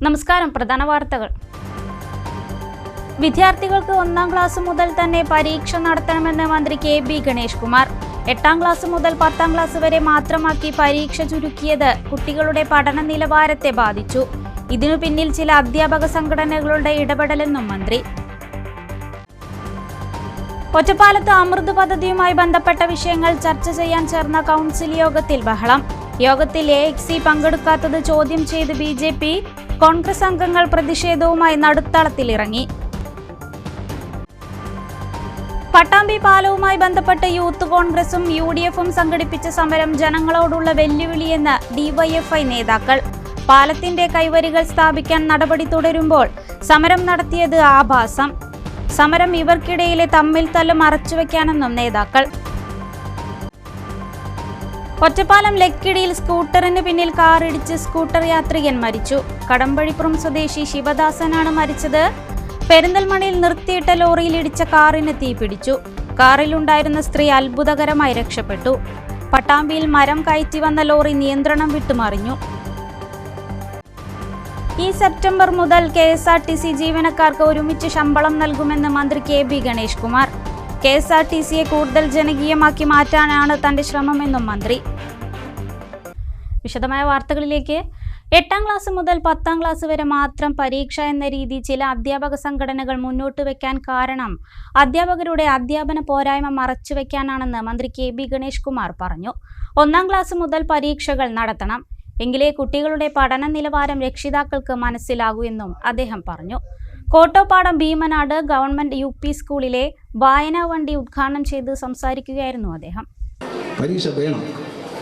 നമസ്കാരം. പ്രധാന വാർത്തകൾ. വിദ്യാർത്ഥികൾക്ക് 1ാം ക്ലാസ് മുതൽ തന്നെ പരീക്ഷ നടത്തണമെന്ന് മന്ത്രി കെ.ബി. ഗണേഷ് കുമാർ. 8ാം ക്ലാസ് മുതൽ 10ാം ക്ലാസ് വരെ മാത്രമാക്കി പരീക്ഷ ചുരുക്കിയത് കുട്ടികളുടെ പഠന നിലവാരത്തെ ബാധിച്ചു. ഇതിനു പിന്നിൽ ചില അധ്യാപക സംഘടനകളുടെ ഇടപെടലെന്നും മന്ത്രി. ഒറ്റപ്പാലത്ത് അമൃത് പദ്ധതിയുമായി ബന്ധപ്പെട്ട വിഷയങ്ങൾ ചർച്ച ചെയ്യാൻ ചേർന്ന കൗൺസിൽ യോഗത്തിൽ ബഹളം. യോഗത്തിൽ എ.എക്സി പങ്കെടുക്കാത്തത് ചോദ്യം ചെയ്ത് ബി.ജെ.പി, കോൺഗ്രസ് അംഗങ്ങൾ പ്രതിഷേധവുമായി നടുത്തളത്തിലിറങ്ങി. പട്ടാമ്പി പാലവുമായി ബന്ധപ്പെട്ട് യൂത്ത് കോൺഗ്രസും യു.ഡി.എഫും സംഘടിപ്പിച്ച സമരം ജനങ്ങളോടുള്ള വെല്ലുവിളിയെന്ന് ഡിവൈഎഫ്ഐ നേതാക്കൾ. പാലത്തിന്റെ കൈവരികൾ സ്ഥാപിക്കാൻ നടപടി തുടരുമ്പോൾ സമരം നടത്തിയത് ആഭാസം. സമരം ഇവർക്കിടയിലെ തമ്മിൽ തല്ല് മറച്ചുവെക്കാനെന്നും നേതാക്കൾ. ഒറ്റപ്പാലം ലക്കിടിയിൽ സ്കൂട്ടറിന് പിന്നിൽ കാറിടിച്ച് സ്കൂട്ടർ യാത്രികൻ മരിച്ചു. കടമ്പഴിപ്പുറം സ്വദേശി ശിവദാസനാണ് മരിച്ചത്. പെരിന്തൽമണ്ണയിൽ നിർത്തിയിട്ട ലോറിയിൽ ഇടിച്ച കാറിന് തീപിടിച്ചു. കാറിലുണ്ടായിരുന്ന സ്ത്രീ അത്ഭുതകരമായി രക്ഷപ്പെട്ടു. പട്ടാമ്പിയിൽ മരം കയറ്റി വന്ന ലോറി നിയന്ത്രണം വിട്ടുമറിഞ്ഞു. ഈ സെപ്റ്റംബർ മുതൽ കെ.എസ്.ആർ.ടി.സി ജീവനക്കാർക്ക് ഒരുമിച്ച് ശമ്പളം നൽകുമെന്ന് മന്ത്രി കെ.ബി. ഗണേഷ് കുമാർ. കെ.എസ്.ആർ.ടി.സിയെ കൂടുതൽ ജനകീയമാക്കി മാറ്റാനാണ് തന്റെ ശ്രമമെന്നും മന്ത്രി. വിശദമായ വാർത്തകളിലേക്ക്. 8ാം ക്ലാസ് മുതൽ 10ാം ക്ലാസ് വരെ മാത്രം പരീക്ഷ എന്ന രീതി ചില അധ്യാപക സംഘടനകൾ മുന്നോട്ട് വെക്കാൻ കാരണം അധ്യാപകരുടെ അധ്യാപന പോരായ്മ മറച്ചുവെക്കാനാണെന്ന് മന്ത്രി കെ.ബി. ഗണേഷ് കുമാർ പറഞ്ഞു. 1ാം ക്ലാസ് മുതൽ പരീക്ഷകൾ നടത്തണം, എങ്കിലേ കുട്ടികളുടെ പഠന നിലവാരം രക്ഷിതാക്കൾക്ക് മനസ്സിലാകൂ എന്നും അദ്ദേഹം പറഞ്ഞു. Kottopadam Bheemanad government UP. സ്കൂളിലെ വായനാ വണ്ടി ഉദ്ഘാടനം ചെയ്ത് സംസാരിക്കുകയായിരുന്നു അദ്ദേഹം. പരീക്ഷ വേണം,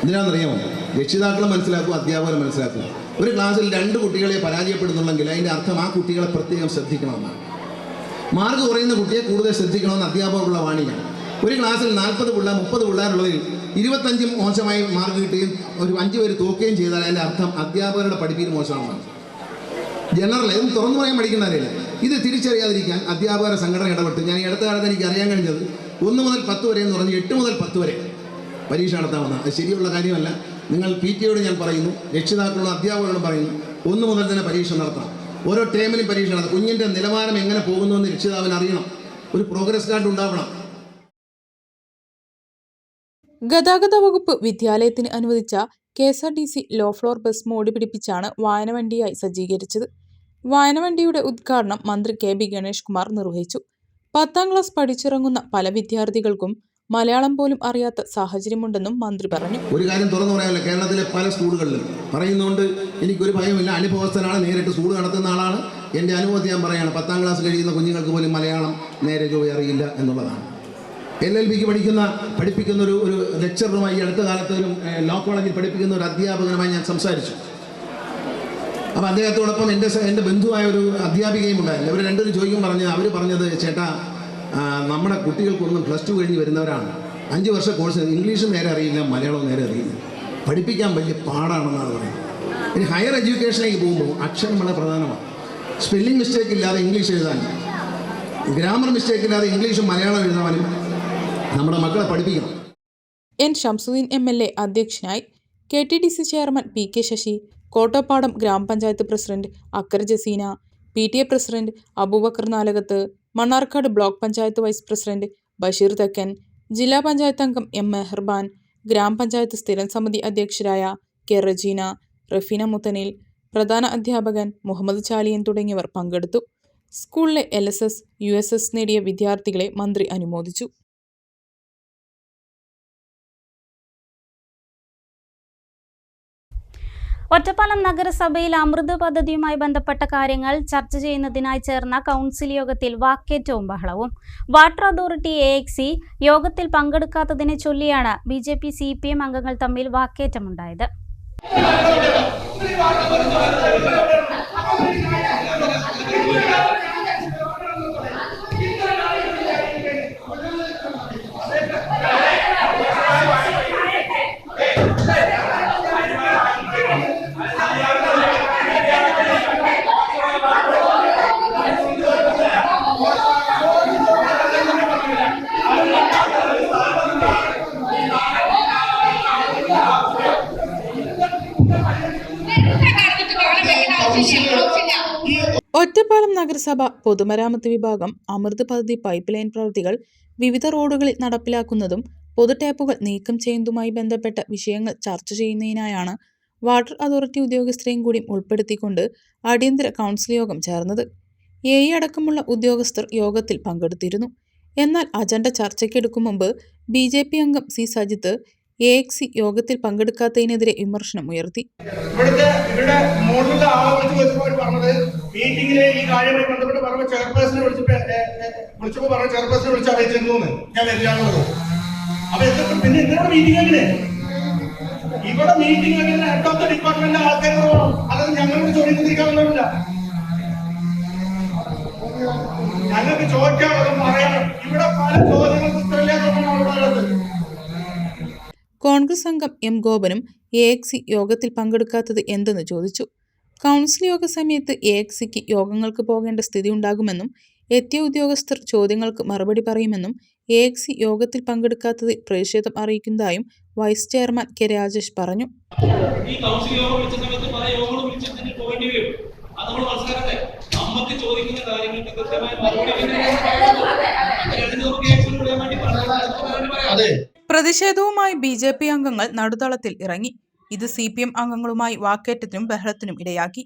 എന്തിനാണെന്നറിയാമോ? രക്ഷിതാക്കളെ മനസ്സിലാക്കുക, അധ്യാപകരെ മനസ്സിലാക്കുക. ഒരു ക്ലാസ്സിൽ 2 കുട്ടികളെ പരാജയപ്പെടുന്നുണ്ടെങ്കിൽ അതിൻ്റെ അർത്ഥം ആ കുട്ടികളെ പ്രത്യേകം ശ്രദ്ധിക്കണമെന്നാണ്. മാർക്ക് കുറയുന്ന കുട്ടിയെ കൂടുതൽ ശ്രദ്ധിക്കണമെന്ന് അധ്യാപകർക്കുള്ള വാണിയാണ്. ഒരു ക്ലാസ്സിൽ 40 പിള്ളേർ 30 പിള്ളേരുള്ളതിൽ 25 മോശമായി മാർക്ക് കിട്ടുകയും ഒരു 5 പേര് തോക്കുകയും ചെയ്താൽ അതിൻ്റെ അർത്ഥം അധ്യാപകരുടെ പഠിപ്പിൽ മോശമാണെന്നാണ്. ജനറൽ ഇതും തുറന്നു പറയാൻ പഠിക്കുന്നവരല്ലേ. ഇത് തിരിച്ചറിയാതിരിക്കാൻ അധ്യാപകരുടെ സംഘടന ഇടപെട്ട് ഞാൻ ഈ അടുത്ത കാലത്ത് എനിക്ക് അറിയാൻ കഴിഞ്ഞത് 1 മുതൽ 10 വരെ എന്ന് പറഞ്ഞ് 8 മുതൽ 10 വരെ പരീക്ഷ നടത്താമെന്നാണ്. അത് ശരിയുള്ള കാര്യമല്ല. നിങ്ങൾ PTA-യോട് ഞാൻ പറയുന്നു, രക്ഷിതാക്കളോടും അധ്യാപകരോടും പറയുന്നു, 1 മുതൽ തന്നെ പരീക്ഷ നടത്തണം. ഓരോ ടേമിലും പരീക്ഷ നടത്തണം. കുഞ്ഞിൻ്റെ നിലവാരം എങ്ങനെ പോകുന്നുവെന്ന് രക്ഷിതാവിന് അറിയണം. ഒരു പ്രോഗ്രസ് കാർഡ് ഉണ്ടാവണം. ഗതാഗത വകുപ്പ് വിദ്യാലയത്തിന് അനുവദിച്ച കെ.എസ്.ആർ.ടി.സി ലോ ഫ്ലോർ ബസ് മോടി പിടിപ്പിച്ചാണ് വായനവണ്ടിയായി സജ്ജീകരിച്ചത്. വായനവണ്ടിയുടെ ഉദ്ഘാടനം മന്ത്രി കെ.ബി. ഗണേഷ് കുമാർ നിർവഹിച്ചു. 10ാം ക്ലാസ് പഠിച്ചിറങ്ങുന്ന പല വിദ്യാർത്ഥികൾക്കും മലയാളം പോലും അറിയാത്ത സാഹചര്യമുണ്ടെന്നും മന്ത്രി പറഞ്ഞു. ഒരു കാര്യം തുറന്നു പറയാമല്ലോ, കേരളത്തിലെ പല സ്കൂളുകളിലും പറയുന്നതുകൊണ്ട് എനിക്കൊരു ഭയമില്ല. അനുഭവസ്ഥനാണ്, നേരിട്ട് സ്കൂൾ നടത്തുന്ന ആളാണ്. എൻ്റെ അനുഭവത്തിൽ ഞാൻ പറയുകയാണ്, 10ാം ക്ലാസ് കഴിയുന്ന കുഞ്ഞുങ്ങൾക്ക് പോലും മലയാളം നേരെ ചൊവ്വേ അറിയില്ല എന്നുള്ളതാണ്. LLBക്ക് പഠിപ്പിക്കുന്ന ഒരു ലെക്ചറുമായി അടുത്ത കാലത്ത് ഒരു ലോ കോളേജിൽ പഠിപ്പിക്കുന്ന ഒരു അധ്യാപകനുമായി ഞാൻ സംസാരിച്ചു. അപ്പോൾ അദ്ദേഹത്തോടൊപ്പം എൻ്റെ ബന്ധുവായ ഒരു അധ്യാപികയും ഉണ്ടായിരുന്നു. ഇവർ രണ്ടുപേരും ചോദിക്കും അവർ പറഞ്ഞത്, ചേട്ടാ നമ്മുടെ കുട്ടികൾക്കൊന്നും +2 കഴിഞ്ഞ് വരുന്നവരാണ്. 5 വർഷ കോഴ്സ്, ഇംഗ്ലീഷും നേരെ അറിയില്ല, മലയാളവും നേരെ അറിയില്ല, പഠിപ്പിക്കാൻ വലിയ പാടാണെന്നാണ് പറയുന്നത്. ഇനി ഹയർ എഡ്യൂക്കേഷനിലേക്ക് പോകുമ്പോൾ അക്ഷരം വളരെ പ്രധാനമാണ്. സ്പെല്ലിംഗ് മിസ്റ്റേക്ക് ഇല്ലാതെ ഇംഗ്ലീഷ് എഴുതാനും ഗ്രാമർ മിസ്റ്റേക്ക് ഇല്ലാതെ ഇംഗ്ലീഷും മലയാളം എഴുതാനും നമ്മുടെ മക്കളെ പഠിപ്പിക്കണം. N. ഷംസുദ്ദീൻ MLA അധ്യക്ഷനായി. KTDC chairman P.K. Sasi, Kottopadam ഗ്രാമപഞ്ചായത്ത് president Akkara Jaseena, PTA president Abubakar Nalakath, Mannarkkad block panchayat vice president Basheer Thekkan, ജില്ലാ പഞ്ചായത്ത് അംഗം M. മെഹർബാൻ, ഗ്രാമപഞ്ചായത്ത് സ്ഥിരം സമിതി അധ്യക്ഷരായ K. റജീന, റഫീന മുത്തനിൽ, പ്രധാന അധ്യാപകൻ മുഹമ്മദ് ചാലിയൻ തുടങ്ങിയവർ പങ്കെടുത്തു. സ്കൂളിലെ LSS, USS നേടിയ വിദ്യാർത്ഥികളെ മന്ത്രി അനുമോദിച്ചു. ഒറ്റപ്പാലം നഗരസഭയിൽ അമൃത് പദ്ധതിയുമായി ബന്ധപ്പെട്ട കാര്യങ്ങൾ ചർച്ച ചെയ്യുന്നതിനായി ചേർന്ന കൗൺസിൽ യോഗത്തിൽ വാക്കേറ്റവും ബഹളവും. വാട്ടർ അതോറിറ്റി എ.എക്സി യോഗത്തിൽ പങ്കെടുക്കാത്തതിനെ ചൊല്ലിയാണ് ബി.ജെ.പി, CPM അംഗങ്ങൾ തമ്മിൽ വാക്കേറ്റമുണ്ടായത്. ഒറ്റപ്പാലം നഗരസഭ പൊതുമരാമത്ത് വിഭാഗം അമൃത് പദ്ധതി പൈപ്പ് ലൈൻ പ്രവൃത്തികൾ വിവിധ റോഡുകളിൽ നടപ്പിലാക്കുന്നതും പൊതു ടാപ്പുകൾ നീക്കം ചെയ്യുന്നതുമായി ബന്ധപ്പെട്ട വിഷയങ്ങൾ ചർച്ച ചെയ്യുന്നതിനായാണ് വാട്ടർ അതോറിറ്റി ഉദ്യോഗസ്ഥരെയും കൂടി ഉൾപ്പെടുത്തിക്കൊണ്ട് അടിയന്തര കൗൺസിൽ യോഗം ചേർന്നത്. എഇ അടക്കമുള്ള ഉദ്യോഗസ്ഥർ യോഗത്തിൽ പങ്കെടുത്തിരുന്നു. എന്നാൽ അജണ്ട ചർച്ചയ്ക്കെടുക്കും മുമ്പ് BJP അംഗം സി സജിത്ത് AXC യോഗത്തിൽ പങ്കെടുക്കാത്തതിനെതിരെ വിമർശനം ഉയർത്തി. ഇവിടെ മോഡലിലെ ആളെ വിളിച്ചപ്പോൾ പറഞ്ഞത് മീറ്റിംഗിലെ ഈ കാര്യവുമായി ബന്ധപ്പെട്ട് പറഞ്ഞ ചെയർപേഴ്സണെ വിളിച്ചപ്പോൾ പറഞ്ഞ ചെയർപേഴ്സണെ വിളിച്ച് അറിയിച്ചിരുന്നു ഞാൻ വരില്ലാന്നുള്ളത്. അപ്പൊ എന്നിട്ട് പിന്നെ എന്താണ് മീറ്റിംഗ് എങ്ങനെ ഇവിടെ മീറ്റിംഗ് എങ്ങനെ ഹെഡ് ഓഫ് ദ ഡിപ്പാർട്ട്മെന്റ് ആൾക്കാർ പോകണം? അതായത് ഞങ്ങളോട് ചോദിക്കാതിരിക്കാവുന്നില്ല. ഞങ്ങൾക്ക് ചോദിക്കാനുള്ളതും പറയണം. ഇവിടെ പല ചോദ്യങ്ങൾക്ക് ഉത്തരവില്ലാത്തതാണ് അവിടെ. കോൺഗ്രസ് അംഗം M ഗോപനും AXC യോഗത്തിൽ പങ്കെടുക്കാത്തത് എന്തെന്ന് ചോദിച്ചു. കൗൺസിൽ യോഗ സമയത്ത് AXCക്ക് യോഗങ്ങൾക്ക് പോകേണ്ട സ്ഥിതി ഉണ്ടാകുമെന്നും എത്തിയ ഉദ്യോഗസ്ഥർ ചോദ്യങ്ങൾക്ക് മറുപടി പറയുമെന്നും AXC യോഗത്തിൽ പങ്കെടുക്കാത്തതിൽ പ്രതിഷേധം അറിയിക്കുന്നതായും വൈസ് ചെയർമാൻ K രാജേഷ് പറഞ്ഞു. പ്രതിഷേധവുമായി BJP അംഗങ്ങൾ നടുത്തളത്തിൽ ഇറങ്ങി. ഇത് CPM അംഗങ്ങളുമായി വാക്കേറ്റത്തിനും ബഹളത്തിനും ഇടയാക്കി.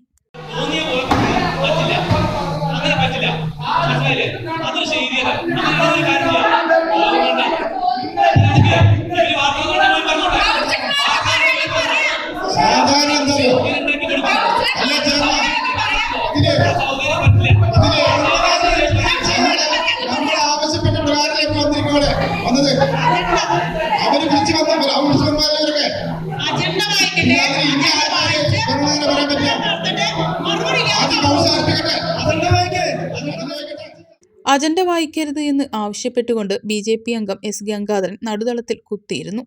അജണ്ട വായിക്കരുത് എന്ന് ആവശ്യപ്പെട്ടുകൊണ്ട് BJP അംഗം S ഗംഗാധരൻ നടുതളത്തിൽ കുത്തിയിരുന്നു.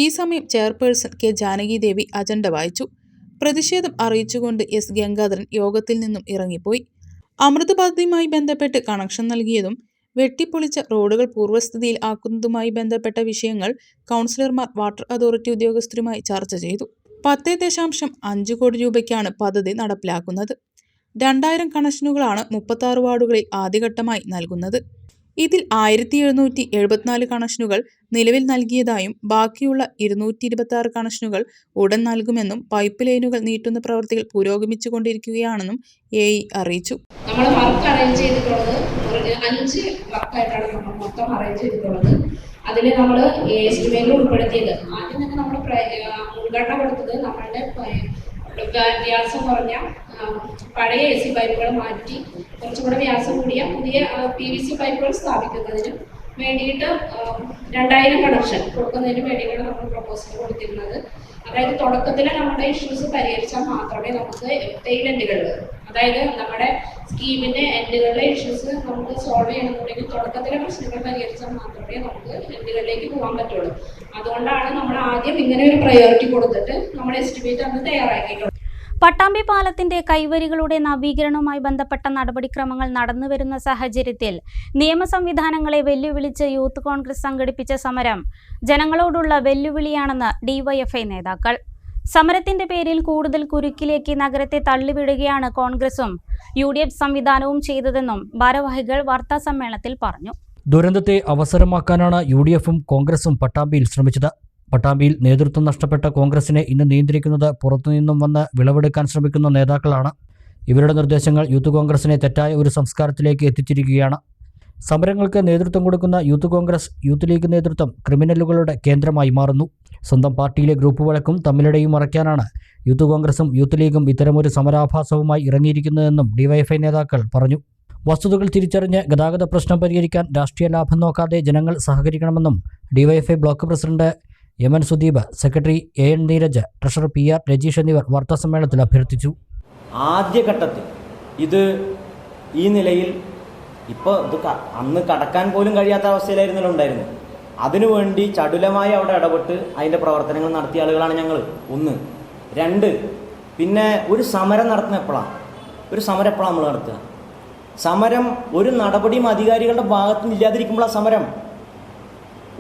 ഈ സമയം ചെയർപേഴ്സൺ K ജാനകിദേവി അജണ്ട വായിച്ചു. പ്രതിഷേധം അറിയിച്ചുകൊണ്ട് S ഗംഗാധരൻ യോഗത്തിൽ നിന്നും ഇറങ്ങിപ്പോയി. അമൃത് പദ്ധതിയുമായി ബന്ധപ്പെട്ട് കണക്ഷൻ നൽകിയതും വെട്ടിപ്പൊളിച്ച റോഡുകൾ പൂർവ്വസ്ഥിതിയിൽ ആക്കുന്നതുമായി ബന്ധപ്പെട്ട വിഷയങ്ങൾ കൗൺസിലർമാർ വാട്ടർ അതോറിറ്റി ഉദ്യോഗസ്ഥരുമായി ചർച്ച ചെയ്തു. 10.5 കോടി രൂപയ്ക്കാണ് പദ്ധതി നടപ്പിലാക്കുന്നത്. 2000 കണക്ഷനുകളാണ് 36 വാർഡുകളിൽ ആദ്യഘട്ടമായി നൽകുന്നത്. ഇതിൽ 1774 കണക്ഷനുകൾ നിലവിൽ നൽകിയതായും ബാക്കിയുള്ള 226 കണക്ഷനുകൾ ഉടൻ നൽകുമെന്നും പൈപ്പ് ലൈനുകൾ നീട്ടുന്ന പ്രവൃത്തികൾ പുരോഗമിച്ചുകൊണ്ടിരിക്കുകയാണെന്നും AE അറിയിച്ചു. നമ്മൾ വർക്ക് അറേഞ്ച് ചെയ്തിട്ടുള്ളത് 5 വർക്കായിട്ടാണ് നമ്മൾ മൊത്തം അറേഞ്ച് ചെയ്തിട്ടുള്ളത്. അതിൽ നമ്മൾ എസ്റ്റിമേറ്റിൽ ഉൾപ്പെടുത്തിയത് ആദ്യം തന്നെ നമ്മൾ മുൻഗണന കൊടുത്തത് നമ്മളുടെ വ്യാസം കുറഞ്ഞ പഴയ AC പൈപ്പുകൾ മാറ്റി കുറച്ചുകൂടെ വ്യാസം കൂടിയ പുതിയ PVC പൈപ്പുകൾ സ്ഥാപിക്കുന്നതിന് വേണ്ടിയിട്ട് 2000 കണക്ഷൻ കൊടുക്കുന്നതിന് വേണ്ടിയിട്ടാണ് നമ്മൾ പ്രപ്പോസൽ കൊടുത്തിരുന്നത്. അതായത് തുടക്കത്തിൽ നമ്മുടെ ഇഷ്യൂസ് പരിഹരിച്ചാൽ മാത്രമേ നമുക്ക് ടെയിൽ എൻഡുകളിൽ, അതായത് നമ്മുടെ സ്കീമിന്റെ എൻഡുകളിലെ ഇഷ്യൂസ് നമുക്ക് സോൾവ് ചെയ്യണമെന്നുണ്ടെങ്കിൽ തുടക്കത്തിലെ പ്രശ്നങ്ങൾ പരിഹരിച്ചാൽ മാത്രമേ നമുക്ക് എൻഡുകളിലേക്ക് പോകാൻ പറ്റുള്ളൂ. അതുകൊണ്ടാണ് നമ്മൾ ആദ്യം ഇങ്ങനെ ഒരു പ്രയോറിറ്റി കൊടുത്തിട്ട് നമ്മുടെ എസ്റ്റിമേറ്റ് അന്ന് തയ്യാറാക്കിയിട്ടുള്ളത്. പട്ടാമ്പി പാലത്തിന്റെ കൈവരികളുടെ നവീകരണവുമായി ബന്ധപ്പെട്ട നടപടിക്രമങ്ങൾ നടന്നുവരുന്ന സാഹചര്യത്തിൽ നിയമ സംവിധാനങ്ങളെ വെല്ലുവിളിച്ച് യൂത്ത് കോൺഗ്രസ് സംഘടിപ്പിച്ച സമരം ജനങ്ങളോടുള്ള വെല്ലുവിളിയാണെന്ന് DYFI നേതാക്കൾ. സമരത്തിന്റെ പേരിൽ കൂടുതൽ കുരുക്കിലേക്ക് നഗരത്തെ തള്ളിവിടുകയാണ് കോൺഗ്രസും UDF സംവിധാനവും ചെയ്തതെന്നും ഭാരവാഹികൾ വാർത്താസമ്മേളനത്തിൽ പറഞ്ഞു. ദുരന്തത്തെ അവസരമാക്കാനാണ് UDFും കോൺഗ്രസും പട്ടാമ്പിയിൽ ശ്രമിച്ചത്. പട്ടാമ്പിയിൽ നേതൃത്വം നഷ്ടപ്പെട്ട കോൺഗ്രസിനെ ഇന്ന് നിയന്ത്രിക്കുന്നത് പുറത്തുനിന്നും വന്ന് വിളവെടുക്കാൻ ശ്രമിക്കുന്ന നേതാക്കളാണ്. ഇവരുടെ നിർദ്ദേശങ്ങൾ യൂത്ത് കോൺഗ്രസിനെ തെറ്റായ ഒരു സംസ്കാരത്തിലേക്ക് എത്തിച്ചിരിക്കുകയാണ്. സമരങ്ങൾക്ക് നേതൃത്വം കൊടുക്കുന്ന യൂത്ത് കോൺഗ്രസ്, യൂത്ത് ലീഗ് നേതൃത്വം ക്രിമിനലുകളുടെ കേന്ദ്രമായി മാറുന്നു. സ്വന്തം പാർട്ടിയിലെ ഗ്രൂപ്പ് വഴക്കും തമ്മിലടിയും മറയ്ക്കാനാണ് യൂത്ത് കോൺഗ്രസും യൂത്ത് ലീഗും ഇത്തരമൊരു സമരാഭാസവുമായി ഇറങ്ങിയിരിക്കുന്നതെന്നും DYFI നേതാക്കൾ പറഞ്ഞു. വസ്തുതകൾ തിരിച്ചറിഞ്ഞ് ഗതാഗത പ്രശ്നം പരിഹരിക്കാൻ രാഷ്ട്രീയ ലാഭം നോക്കാതെ ജനങ്ങൾ സഹകരിക്കണമെന്നും DYFI block president MN Sudeep, secretary AN Neeraj, treasurer PR Rajeesh എന്നിവർ വാർത്താസമ്മേളനത്തിൽ അഭ്യർത്ഥിച്ചു. ആദ്യഘട്ടത്തിൽ ഇത് ഈ നിലയിൽ ഇപ്പോൾ അന്ന് കടക്കാൻ പോലും കഴിയാത്ത അവസ്ഥയിലായിരുന്നല്ലോ ഉണ്ടായിരുന്നത്. അതിനുവേണ്ടി ചടുലമായി അവിടെ ഇടപെട്ട് അതിൻ്റെ പ്രവർത്തനങ്ങൾ നടത്തിയ ആളുകളാണ് ഞങ്ങൾ. 1. 2, പിന്നെ ഒരു സമരം നടത്തുന്ന എപ്പോഴാണ്? ഒരു സമരം എപ്പോഴാണ് നമ്മൾ നടത്തുക? സമരം ഒരു നടപടിയും അധികാരികളുടെ ഭാഗത്തു നിന്ന് ഇല്ലാതിരിക്കുമ്പോഴാണ് സമരം.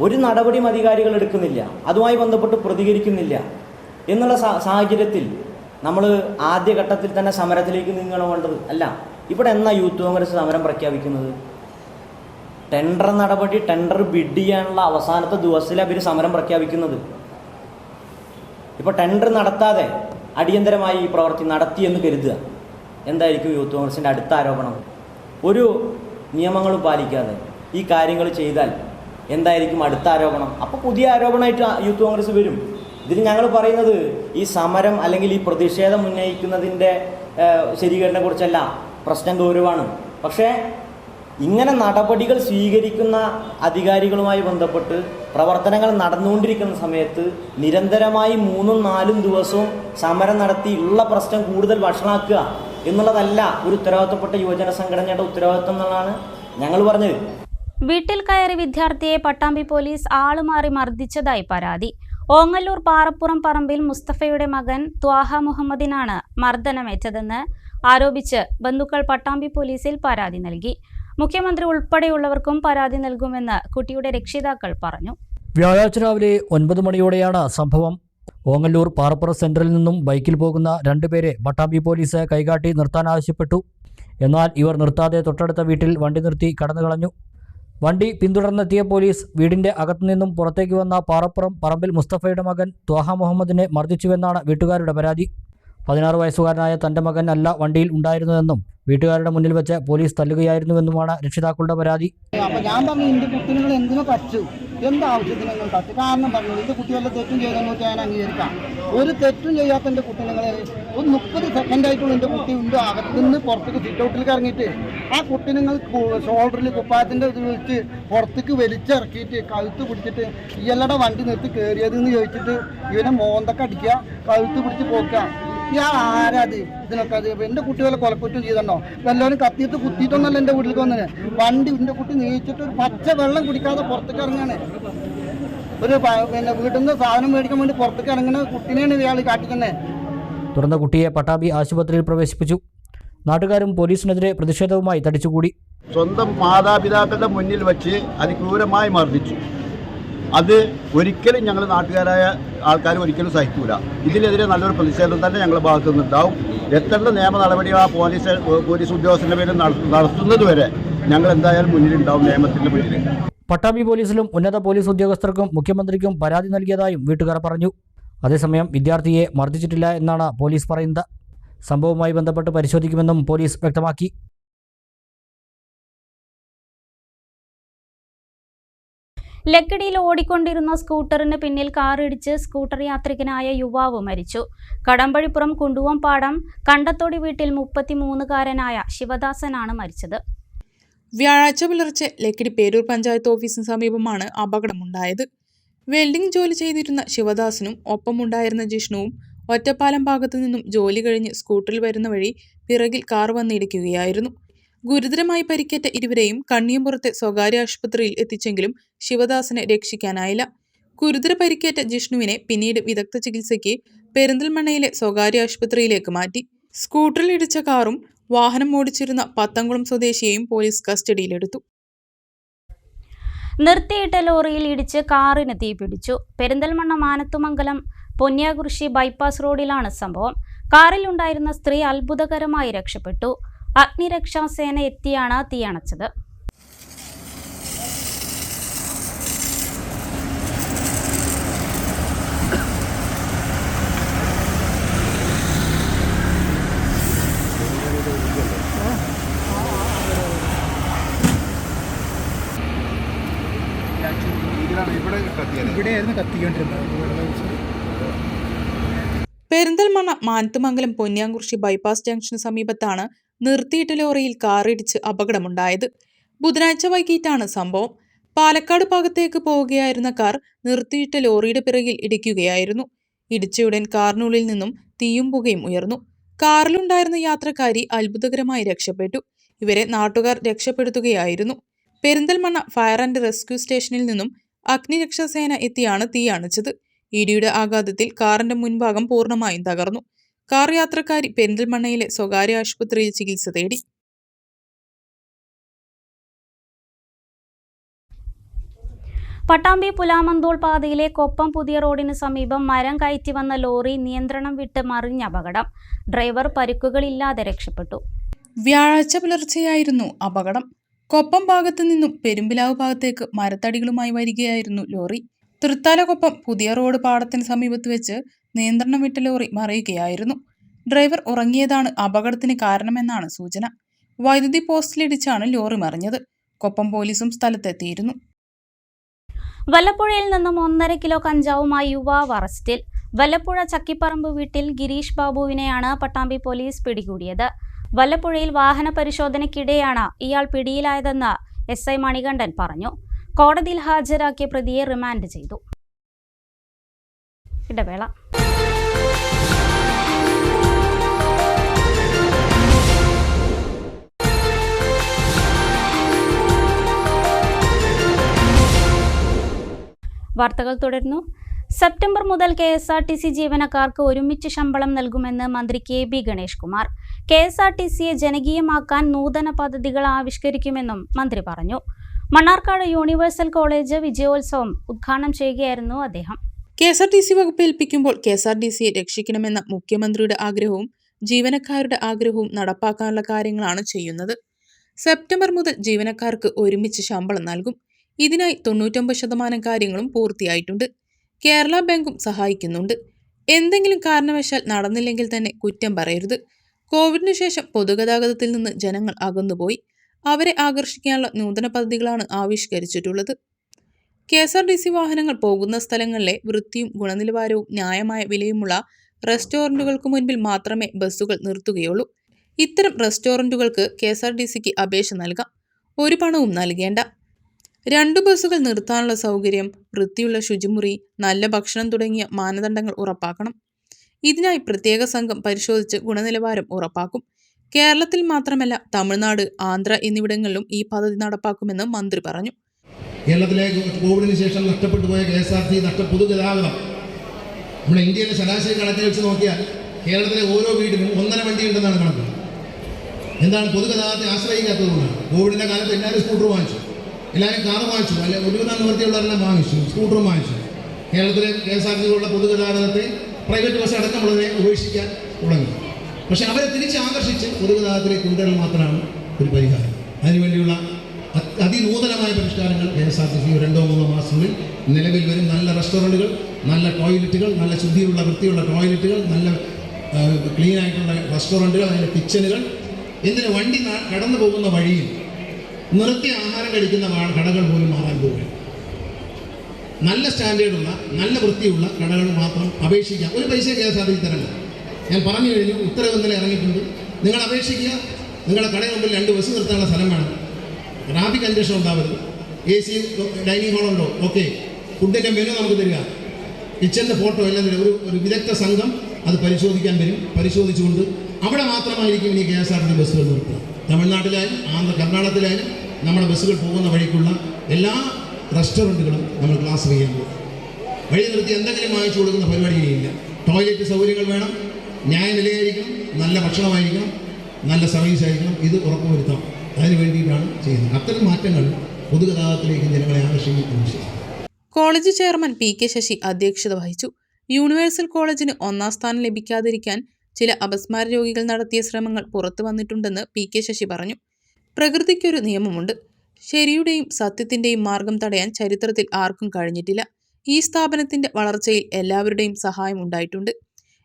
ഒരു നടപടിയും അധികാരികൾ എടുക്കുന്നില്ല, അതുമായി ബന്ധപ്പെട്ട് പ്രതികരിക്കുന്നില്ല എന്നുള്ള സാഹചര്യത്തിൽ നമ്മൾ ആദ്യഘട്ടത്തിൽ തന്നെ സമരത്തിലേക്ക് നീങ്ങണം വേണ്ടത് അല്ല. ഇവിടെ എന്നാ യൂത്ത് കോൺഗ്രസ് സമരം പ്രഖ്യാപിക്കുന്നത്? ടെൻഡർ നടപടി, ടെൻഡർ ബിഡ് ചെയ്യാനുള്ള അവസാനത്തെ ദിവസത്തിൽ അവർ സമരം പ്രഖ്യാപിക്കുന്നത്. ഇപ്പോൾ ടെൻഡർ നടത്താതെ അടിയന്തരമായി ഈ പ്രവൃത്തി നടത്തിയെന്ന് കരുതുക, എന്തായിരിക്കും യൂത്ത് കോൺഗ്രസിൻ്റെ അടുത്ത ആരോപണം? ഒരു നിയമങ്ങളും പാലിക്കാതെ ഈ കാര്യങ്ങൾ ചെയ്താൽ എന്തായിരിക്കും അടുത്ത ആരോപണം? അപ്പോൾ പുതിയ ആരോപണമായിട്ട് യൂത്ത് കോൺഗ്രസ് വരും. ഇതിന് ഞങ്ങൾ പറയുന്നത് ഈ സമരം അല്ലെങ്കിൽ ഈ പ്രതിഷേധം ഉന്നയിക്കുന്നതിൻ്റെ ശരികരണെ കുറിച്ചല്ല, പ്രശ്നം ഗൗരവമാണ്. പക്ഷേ ഇങ്ങനെ നടപടികൾ സ്വീകരിക്കുന്ന അധികാരികളുമായി ബന്ധപ്പെട്ട് പ്രവർത്തനങ്ങൾ നടന്നുകൊണ്ടിരിക്കുന്ന സമയത്ത് നിരന്തരമായി 3-4 ദിവസവും സമരം നടത്തി ഉള്ള പ്രശ്നം കൂടുതൽ വഷളാക്കുക എന്നുള്ളതല്ല ഒരു ഉത്തരവാദിത്തപ്പെട്ട യുവജന സംഘടനയുടെ ഉത്തരവാദിത്തം എന്നുള്ളതാണ് ഞങ്ങൾ പറഞ്ഞത്. വീട്ടിൽ കയറി വിദ്യാർത്ഥിയെ പട്ടാമ്പി പോലീസ് ആളുമാറി മർദ്ദിച്ചതായി പരാതി. ഓങ്ങല്ലൂർ പാറപ്പുറം പറമ്പിൽ മുസ്തഫയുടെ മകൻ ത്വാഹ മുഹമ്മദിനാണ് മർദ്ദനമേറ്റതെന്ന് ആരോപിച്ച് ബന്ധുക്കൾ പട്ടാമ്പി പോലീസിൽ പരാതി നൽകി. മുഖ്യമന്ത്രി ഉൾപ്പെടെയുള്ളവർക്കും പരാതി നൽകുമെന്ന് കുട്ടിയുടെ രക്ഷിതാക്കൾ പറഞ്ഞു. വ്യാഴാഴ്ച രാവിലെ 9 മണിയോടെയാണ് സംഭവം. ഓങ്ങല്ലൂർ പാറപ്പുറം സെന്ററിൽ നിന്നും ബൈക്കിൽ പോകുന്ന 2 പേരെ പട്ടാമ്പി പോലീസ് കൈകാട്ടി നിർത്താൻ ആവശ്യപ്പെട്ടു. എന്നാൽ ഇവർ നിർത്താതെ തൊട്ടടുത്ത വീട്ടിൽ വണ്ടി നിർത്തി കടന്നുകളഞ്ഞു. വണ്ടി പിന്തുടർന്നെത്തിയ പോലീസ് വീടിന്റെ അകത്തുനിന്നും പുറത്തേക്ക് വന്ന പാറപ്പുറം പറമ്പിൽ മുസ്തഫയുടെ മകൻ ത്വാഹ മുഹമ്മദിനെ മർദ്ദിച്ചുവെന്നാണ് വീട്ടുകാരുടെ പരാതി. 16 വയസ്സുകാരനായ തന്റെ മകൻ അല്ല വണ്ടിയിൽ ഉണ്ടായിരുന്നതെന്നും വീട്ടുകാരുടെ മുന്നിൽ വെച്ച് പോലീസ് തല്ലുകയായിരുന്നുവെന്നുമാണ് രക്ഷിതാക്കളുടെ പരാതി. അപ്പോൾ ഞാൻ പറഞ്ഞു, എൻ്റെ കുട്ടികൾ എന്തിനു തച്ചു, എന്താവശ്യത്തിന് നിങ്ങൾ തച്ചു? കാരണം പറഞ്ഞു, എൻ്റെ കുട്ടി വല്ല തെറ്റും ചെയ്തെന്ന് ഞാൻ അംഗീകരിക്കാം. ഒരു തെറ്റും ചെയ്യാത്ത എൻ്റെ കുട്ടികളെ ഒരു 30 സെക്കൻഡായിട്ടുള്ള എൻ്റെ കുട്ടി ഉണ്ട് അകത്തുനിന്ന് പുറത്തേക്ക് സിറ്റൗട്ടിലേക്ക് ഇറങ്ങിയിട്ട് ആ കുട്ടി നിങ്ങൾ ഷോൾഡറിൽ കുപ്പായത്തിൻ്റെ ഇത് വെച്ച് പുറത്തേക്ക് വലിച്ചിറക്കിയിട്ട് കഴുത്ത് പിടിച്ചിട്ട് ഇയാളുടെ വണ്ടി നിർത്തി കയറിയതെന്ന് ചോദിച്ചിട്ട് ഇവനെ മോന്തൊക്കെ അടിക്കുക, കഴുത്ത് പിടിച്ച് പോക്കുക. ഞാൻ ആരാത് ഇതിനൊക്കെ? അത് എൻ്റെ കുട്ടികളെ കൊലക്കുറ്റം ചെയ്തോ? വല്ലവരും കത്തിയിട്ട് കുത്തിയിട്ടൊന്നല്ല എൻ്റെ വീട്ടിലേക്ക് വന്നത്. വണ്ടി എൻ്റെ കുട്ടി നീച്ചിട്ട് ഒരു പച്ച വെള്ളം കുടിക്കാതെ പുറത്തേക്ക് ഇറങ്ങാണ്. ഒരു പിന്നെ വീട്ടിൽ നിന്ന് സാധനം മേടിക്കാൻ വേണ്ടി പുറത്തേക്ക് ഇറങ്ങുന്ന കുട്ടീനെയാണ് ഇയാൾ കാട്ടിക്കുന്നത്. തുടർന്ന് കുട്ടിയെ പട്ടാമ്പി ആശുപത്രിയിൽ പ്രവേശിപ്പിച്ചു. നാട്ടുകാരും പോലീസിനെതിരെ പ്രതിഷേധവുമായി തടിച്ചുകൂടി. സ്വന്തം മാതാപിതാക്കളുടെ മുന്നിൽ വെച്ച് അതിക്രൂരമായി മർദ്ദിച്ചു. അത് ഒരിക്കലും ഞങ്ങൾ നാട്ടുകാരായ ആൾക്കാർ ഒരിക്കലും സഹിക്കൂല. ഇതിനെതിരെ നല്ലൊരു പ്രതിഷേധം തന്നെ ഞങ്ങളുടെ ഭാഗത്തു നിന്നുണ്ടാവും. എത്തേണ്ട നിയമ നടപടികൾ ആ പോലീസ് ഉദ്യോഗസ്ഥരുടെ പേരിൽ നടത്തുന്നത് വരെ ഞങ്ങൾ എന്തായാലും മുന്നിലുണ്ടാവും നിയമത്തിൻ്റെ മുന്നിൽ. പട്ടാമ്പി പോലീസിലും ഉന്നത പോലീസ് ഉദ്യോഗസ്ഥർക്കും മുഖ്യമന്ത്രിക്കും പരാതി നൽകിയതായും വീട്ടുകാർ പറഞ്ഞു. അതേസമയം വിദ്യാർത്ഥിയെ മർദ്ദിച്ചിട്ടില്ല എന്നാണ് പോലീസ് പറയുന്നത്. സംഭവവുമായി ബന്ധപ്പെട്ട് പരിശോധിക്കുമെന്നും പോലീസ് വ്യക്തമാക്കി. ലക്കിടിയിൽ ഓടിക്കൊണ്ടിരുന്ന സ്കൂട്ടറിന് പിന്നിൽ കാറിടിച്ച് സ്കൂട്ടർ യാത്രികനായ യുവാവ് മരിച്ചു. കടമ്പഴിപ്പുറം കുണ്ടുവംപാടം കണ്ടത്തോടി വീട്ടിൽ 33-കാരനായ ശിവദാസനാണ് മരിച്ചത്. വ്യാഴാഴ്ച പുലർച്ചെ ലക്കിടി പേരൂർ പഞ്ചായത്ത് ഓഫീസിന് സമീപമാണ് അപകടമുണ്ടായത്. വെൽഡിംഗ് ജോലി ചെയ്തിരുന്ന ശിവദാസനും ഒപ്പമുണ്ടായിരുന്ന ജിഷ്ണുവും ഒറ്റപ്പാലം ഭാഗത്തു നിന്നും ജോലി കഴിഞ്ഞ് സ്കൂട്ടറിൽ വരുന്ന വഴി പിറകിൽ കാർ വന്നിടിക്കുകയായിരുന്നു. ഗുരുതരമായി പരിക്കേറ്റ ഇരുവരെയും കണ്ണിയമ്പുറത്തെ സ്വകാര്യ ആശുപത്രിയിൽ എത്തിച്ചെങ്കിലും ശിവദാസനെ രക്ഷിക്കാനായില്ല. ഗുരുതര പരിക്കേറ്റ ജിഷ്ണുവിനെ പിന്നീട് വിദഗ്ധ ചികിത്സയ്ക്ക് പെരിന്തൽമണ്ണയിലെ സ്വകാര്യ ആശുപത്രിയിലേക്ക് മാറ്റി. സ്കൂട്ടറിൽ ഇടിച്ച കാറും വാഹനം ഓടിച്ചിരുന്ന പത്തംകുളം സ്വദേശിയെയും പോലീസ് കസ്റ്റഡിയിലെടുത്തു. നിർത്തിയിട്ട ലോറിയിൽ ഇടിച്ച് കാറിന് തീപിടിച്ചു. പെരിന്തൽമണ്ണ മാനത്തുമംഗലം പൊന്യാകുറിശി ബൈപ്പാസ് റോഡിലാണ് സംഭവം. കാറിലുണ്ടായിരുന്ന സ്ത്രീ അത്ഭുതകരമായി രക്ഷപ്പെട്ടു. അഗ്നിരക്ഷാസേന എത്തിയാണ് തീയണച്ചത്. പെരിന്തൽമണ്ണ മാനത്തുമംഗലം പൊന്യാകുറിശി ബൈപ്പാസ് ജംഗ്ഷന് സമീപത്താണ് നിർത്തിയിട്ട ലോറിയിൽ കാറിടിച്ച് അപകടമുണ്ടായത്. ബുധനാഴ്ച വൈകിട്ടാണ് സംഭവം. പാലക്കാട് ഭാഗത്തേക്ക് പോവുകയായിരുന്ന കാർ നിർത്തിയിട്ട ലോറിയുടെ പിറകിൽ ഇടിക്കുകയായിരുന്നു. ഇടിച്ചയുടൻ കാറിനുള്ളിൽ നിന്നും തീയും പുകയും ഉയർന്നു. കാറിലുണ്ടായിരുന്ന യാത്രക്കാരി അത്ഭുതകരമായി രക്ഷപ്പെട്ടു. ഇവരെ നാട്ടുകാർ രക്ഷപ്പെടുത്തുകയായിരുന്നു. പെരിന്തൽമണ്ണ ഫയർ ആൻഡ് റെസ്ക്യൂ സ്റ്റേഷനിൽ നിന്നും അഗ്നിരക്ഷാസേന എത്തിയാണ് തീ അണച്ചത്. ഇടിയുടെ ആഘാതത്തിൽ കാറിന്റെ മുൻഭാഗം പൂർണ്ണമായും തകർന്നു. കാർ യാത്രക്കാരി പെരിന്തൽമണ്ണയിലെ സ്വകാര്യ ആശുപത്രിയിൽ ചികിത്സ തേടി. പട്ടാമ്പി പുലാമന്തോൾ പാതയിലെ കൊപ്പം പുതിയ റോഡിന് സമീപം മരം കയറ്റി വന്ന ലോറി നിയന്ത്രണം വിട്ട് മറിഞ്ഞ അപകടം. ഡ്രൈവർ പരിക്കുകളില്ലാതെ രക്ഷപ്പെട്ടു. വ്യാഴാഴ്ച പുലർച്ചെയായിരുന്നു അപകടം. കൊപ്പം ഭാഗത്തു നിന്നും പെരുമ്പിലാവ് ഭാഗത്തേക്ക് മരത്തടികളുമായി വരികയായിരുന്നു ലോറി. തൃത്താലക്കൊപ്പം പുതിയ റോഡ് പാടത്തിന് സമീപത്ത് വെച്ച് നിയന്ത്രണം വിട്ട ലോറി മറിയുകയായിരുന്നു. ഡ്രൈവർ ഉറങ്ങിയതാണ് അപകടത്തിന് കാരണമെന്നാണ് സൂചന. വൈദ്യുതി പോസ്റ്റിലിടിച്ചാണ് ലോറി മറിഞ്ഞത്. കൊപ്പം പോലീസും സ്ഥലത്തെത്തിയിരുന്നു. വല്ലപ്പുഴയിൽ നിന്നും 1.5 കിലോ കഞ്ചാവുമായി യുവാവ് അറസ്റ്റിൽ. വല്ലപ്പുഴ ചക്കിപ്പറമ്പ് വീട്ടിൽ ഗിരീഷ് ബാബുവിനെയാണ് പട്ടാമ്പി പോലീസ് പിടികൂടിയത്. വല്ലപ്പുഴയിൽ വാഹന പരിശോധനയ്ക്കിടെയാണ് ഇയാൾ പിടിയിലായതെന്ന് SI മണികണ്ഠൻ പറഞ്ഞു. കോടതിയിൽ ഹാജരാക്കിയ പ്രതിയെ റിമാൻഡ് ചെയ്തു. ഇടവേള. വാർത്തകൾ തുടരുന്നു. സെപ്റ്റംബർ മുതൽ KSRTC ജീവനക്കാർക്ക് ഒരുമിച്ച് ശമ്പളം നൽകുമെന്ന് മന്ത്രി KB ഗണേഷ് കുമാർ. KSRTCയെ ജനകീയമാക്കാൻ നൂതന പദ്ധതികൾ ആവിഷ്കരിക്കുമെന്നും മന്ത്രി പറഞ്ഞു. മണ്ണാർക്കാട് യൂണിവേഴ്സൽ കോളേജ് വിജയോത്സവം ഉദ്ഘാടനം ചെയ്യുകയായിരുന്നു അദ്ദേഹം. KSRTC വകുപ്പ് ഏൽപ്പിക്കുമ്പോൾ KSRTCയെ രക്ഷിക്കണമെന്ന മുഖ്യമന്ത്രിയുടെ ആഗ്രഹവും ജീവനക്കാരുടെ ആഗ്രഹവും നടപ്പാക്കാനുള്ള കാര്യങ്ങളാണ് ചെയ്യുന്നത്. സെപ്റ്റംബർ മുതൽ ജീവനക്കാർക്ക് ഒരുമിച്ച് ശമ്പളം നൽകും. ഇതിനായി 99% കാര്യങ്ങളും പൂർത്തിയായിട്ടുണ്ട്. കേരള ബാങ്കും സഹായിക്കുന്നുണ്ട്. എന്തെങ്കിലും കാരണവശാൽ നടന്നില്ലെങ്കിൽ തന്നെ കുറ്റം പറയരുത്. കോവിഡിന് ശേഷം പൊതുഗതാഗതത്തിൽ നിന്ന് ജനങ്ങൾ അകന്നുപോയി. അവരെ ആകർഷിക്കാനുള്ള നൂതന പദ്ധതികളാണ് ആവിഷ്കരിച്ചിട്ടുള്ളത്. KSRTC വാഹനങ്ങൾ പോകുന്ന സ്ഥലങ്ങളിലെ വൃത്തിയും ഗുണനിലവാരവും ന്യായമായ വിലയുമുള്ള റെസ്റ്റോറൻറ്റുകൾക്ക് മുൻപിൽ മാത്രമേ ബസ്സുകൾ നിർത്തുകയുള്ളൂ. ഇത്തരം റെസ്റ്റോറൻറ്റുകൾക്ക് KSRTCക്ക് അപേക്ഷ നൽകാം. ഒരു പണവും നൽകേണ്ട. 2 ബസ്സുകൾ നിർത്താനുള്ള സൗകര്യം, വൃത്തിയുള്ള ശുചിമുറി, നല്ല ഭക്ഷണം തുടങ്ങിയ മാനദണ്ഡങ്ങൾ ഉറപ്പാക്കണം. ഇതിനായി പ്രത്യേക സംഘം പരിശോധിച്ച് ഗുണനിലവാരം ഉറപ്പാക്കും. കേരളത്തിൽ മാത്രമല്ല തമിഴ്നാട്, ആന്ധ്ര എന്നിവിടങ്ങളിലും ഈ പദ്ധതി നടപ്പാക്കുമെന്ന് മന്ത്രി പറഞ്ഞു. കേരളത്തിലെ കോവിഡിന് ശേഷം നഷ്ടപ്പെട്ടു പോയ KSRTC പൊതുഗതാഗതം നമ്മുടെ ഇന്ത്യയിലെ ശരാശരി കണക്കിൽ വെച്ച് നോക്കിയാൽ കേരളത്തിലെ ഓരോ വീടിനും 1.5 വണ്ടി ഉണ്ടെന്നാണ് കണക്ക്. എന്താണ്? പൊതുഗതാഗതത്തെ ആശ്രയിക്കാത്തതുകൊണ്ടാണ്. കോവിഡിൻ്റെ കാലത്ത് എല്ലാവരും സ്കൂട്ടർ വാങ്ങിച്ചു, എല്ലാവരും കാർ വാങ്ങിച്ചു, അല്ലെ ഒരുവിധം നിവൃത്തിയുള്ളവരെല്ലാം വാങ്ങിച്ചു, സ്കൂട്ടർ വാങ്ങിച്ചു. കേരളത്തിലെ KSRTCയിലുള്ള പൊതുഗതാഗതത്തെ പ്രൈവറ്റ് ബസ് അടക്കമുള്ളതിനെ ഉപേക്ഷിക്കാൻ തുടങ്ങി. പക്ഷേ അവരെ തിരിച്ച് ആകർഷിച്ച് പൊതുഗതാഗതത്തിലേക്ക് കൊണ്ടുവരൽ മാത്രമാണ് ഒരു പരിഹാരം. അതിനുവേണ്ടിയുള്ള അതിനൂതനമായ പരിഷ്കാരങ്ങൾ KSRTC 2-3 മാസങ്ങളിൽ നിലവിൽ വരും. നല്ല റെസ്റ്റോറൻറ്റുകൾ, നല്ല ടോയ്ലറ്റുകൾ, നല്ല ശുദ്ധിയുള്ള വൃത്തിയുള്ള ടോയ്ലറ്റുകൾ, നല്ല ക്ലീൻ ആയിട്ടുള്ള റെസ്റ്റോറൻറ്റുകൾ, അതിൻ്റെ കിച്ചനുകൾ, എന്തിന് വണ്ടി കടന്നു പോകുന്ന വഴിയിൽ നിർത്തി ആഹാരം കഴിക്കുന്ന കടകൾ പോലും മാറാൻ പോവുകയാണ്. നല്ല സ്റ്റാൻഡേർഡുള്ള നല്ല വൃത്തിയുള്ള കടകൾ മാത്രം അപേക്ഷിക്കാം. ഒരു പൈസ KSRTC തരണ്ട. ഞാൻ പറഞ്ഞു കഴിഞ്ഞു, ഉത്തരവ് ഇന്നലെ ഇറങ്ങിയിട്ടുണ്ട്. നിങ്ങൾ അപേക്ഷിക്കുക. നിങ്ങളുടെ കടയിൽ മുമ്പിൽ 2 ബസ് നിർത്താനുള്ള സ്ഥലം വേണം. ട്രാഫിക് കൺജഷൻ ഉണ്ടാവരുത്. AC ഡൈനിങ് ഹാളുണ്ടോ? ഓക്കെ. ഫുഡിൻ്റെ മെനു നമുക്ക് തരിക. കിച്ചൻ്റെ ഫോട്ടോ എല്ലാം തരിക. ഒരു വിദഗ്ധ സംഘം അത് പരിശോധിക്കാൻ വരും. പരിശോധിച്ചുകൊണ്ട് അവിടെ മാത്രമായിരിക്കും ഇനി KSRTC ബസ്സുകൾ നിർത്തുക. തമിഴ്നാട്ടിലായാലും കർണാടകത്തിലായാലും നമ്മുടെ ബസ്സുകൾ പോകുന്ന വഴിക്കുള്ള എല്ലാ റെസ്റ്റോറൻറ്റുകളും നമ്മൾ ക്ലാസ് ചെയ്യാൻ പോകും. വഴി നിർത്തി എന്തെങ്കിലും വാങ്ങിച്ചു കൊടുക്കുന്ന പരിപാടി ചെയ്യില്ല. ടോയ്ലറ്റ് സൗകര്യങ്ങൾ വേണം, ന്യായവിലയായിരിക്കണം, നല്ല ഭക്ഷണമായിരിക്കണം, നല്ല സർവീസ് ആയിരിക്കണം. ഇത് ഉറപ്പുവരുത്താം. അതിന് വേണ്ടിയിട്ടാണ് ചെയ്യുന്നത്. അത്തരം മാറ്റങ്ങൾ പൊതുഗതാഗതത്തിലേക്ക് ജനങ്ങളെ ആകർഷിക്കുന്നു. കോളേജ് ചെയർമാൻ PK ശശി അധ്യക്ഷത വഹിച്ചു. യൂണിവേഴ്സൽ കോളേജിന് 1ാം സ്ഥാനം ലഭിക്കാതിരിക്കാൻ ചില അപസ്മാര രോഗികൾ നടത്തിയ ശ്രമങ്ങൾ പുറത്തു വന്നിട്ടുണ്ടെന്ന് PK ശശി പറഞ്ഞു. പ്രകൃതിക്കൊരു നിയമമുണ്ട്. ശരിയുടെയും സത്യത്തിൻ്റെയും മാർഗം തടയാൻ ചരിത്രത്തിൽ ആർക്കും കഴിഞ്ഞിട്ടില്ല. ഈ സ്ഥാപനത്തിൻ്റെ വളർച്ചയിൽ എല്ലാവരുടെയും സഹായം ഉണ്ടായിട്ടുണ്ട്.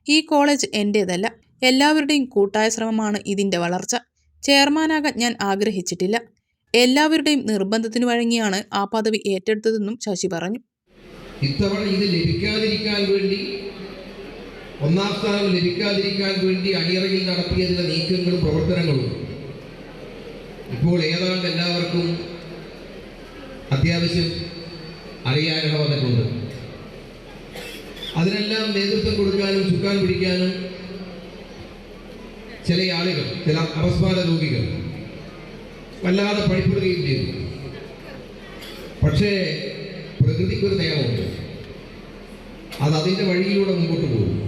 ഈ കോളേജ് എൻ്റേതല്ല, എല്ലാവരുടെയും കൂട്ടായ ശ്രമമാണ് ഇതിൻ്റെ വളർച്ച. ചെയർമാനാകാൻ ഞാൻ ആഗ്രഹിച്ചിട്ടില്ല. എല്ലാവരുടെയും നിർബന്ധത്തിന് വഴങ്ങിയാണ് ആ പദവി ഏറ്റെടുത്തതെന്നും ശശി പറഞ്ഞു. ഇത്തവണ ഇത് ലഭിക്കാതിരിക്കാൻ വേണ്ടി, 1ാം സ്ഥാനം ലഭിക്കാതിരിക്കാൻ വേണ്ടി അണിയറയിൽ നടത്തിയ ചില നീക്കങ്ങളും പ്രവർത്തനങ്ങളും ഇപ്പോൾ ഏതാണ്ട് എല്ലാവർക്കും അത്യാവശ്യം അറിയാനിട വന്നിട്ടുണ്ട്. അതിനെല്ലാം നേതൃത്വം കൊടുക്കാനും ചുക്കാൻ പിടിക്കാനും ചില ആളുകൾ, ചില അപസ്മാര രോഗികൾ വല്ലാതെ പണിപ്പെടുകയും ചെയ്തു. പക്ഷേ പ്രകൃതിക്കൊരു നിയമമുണ്ട്. അത് അതിൻ്റെ വഴിയിലൂടെ മുമ്പോട്ട് പോകും.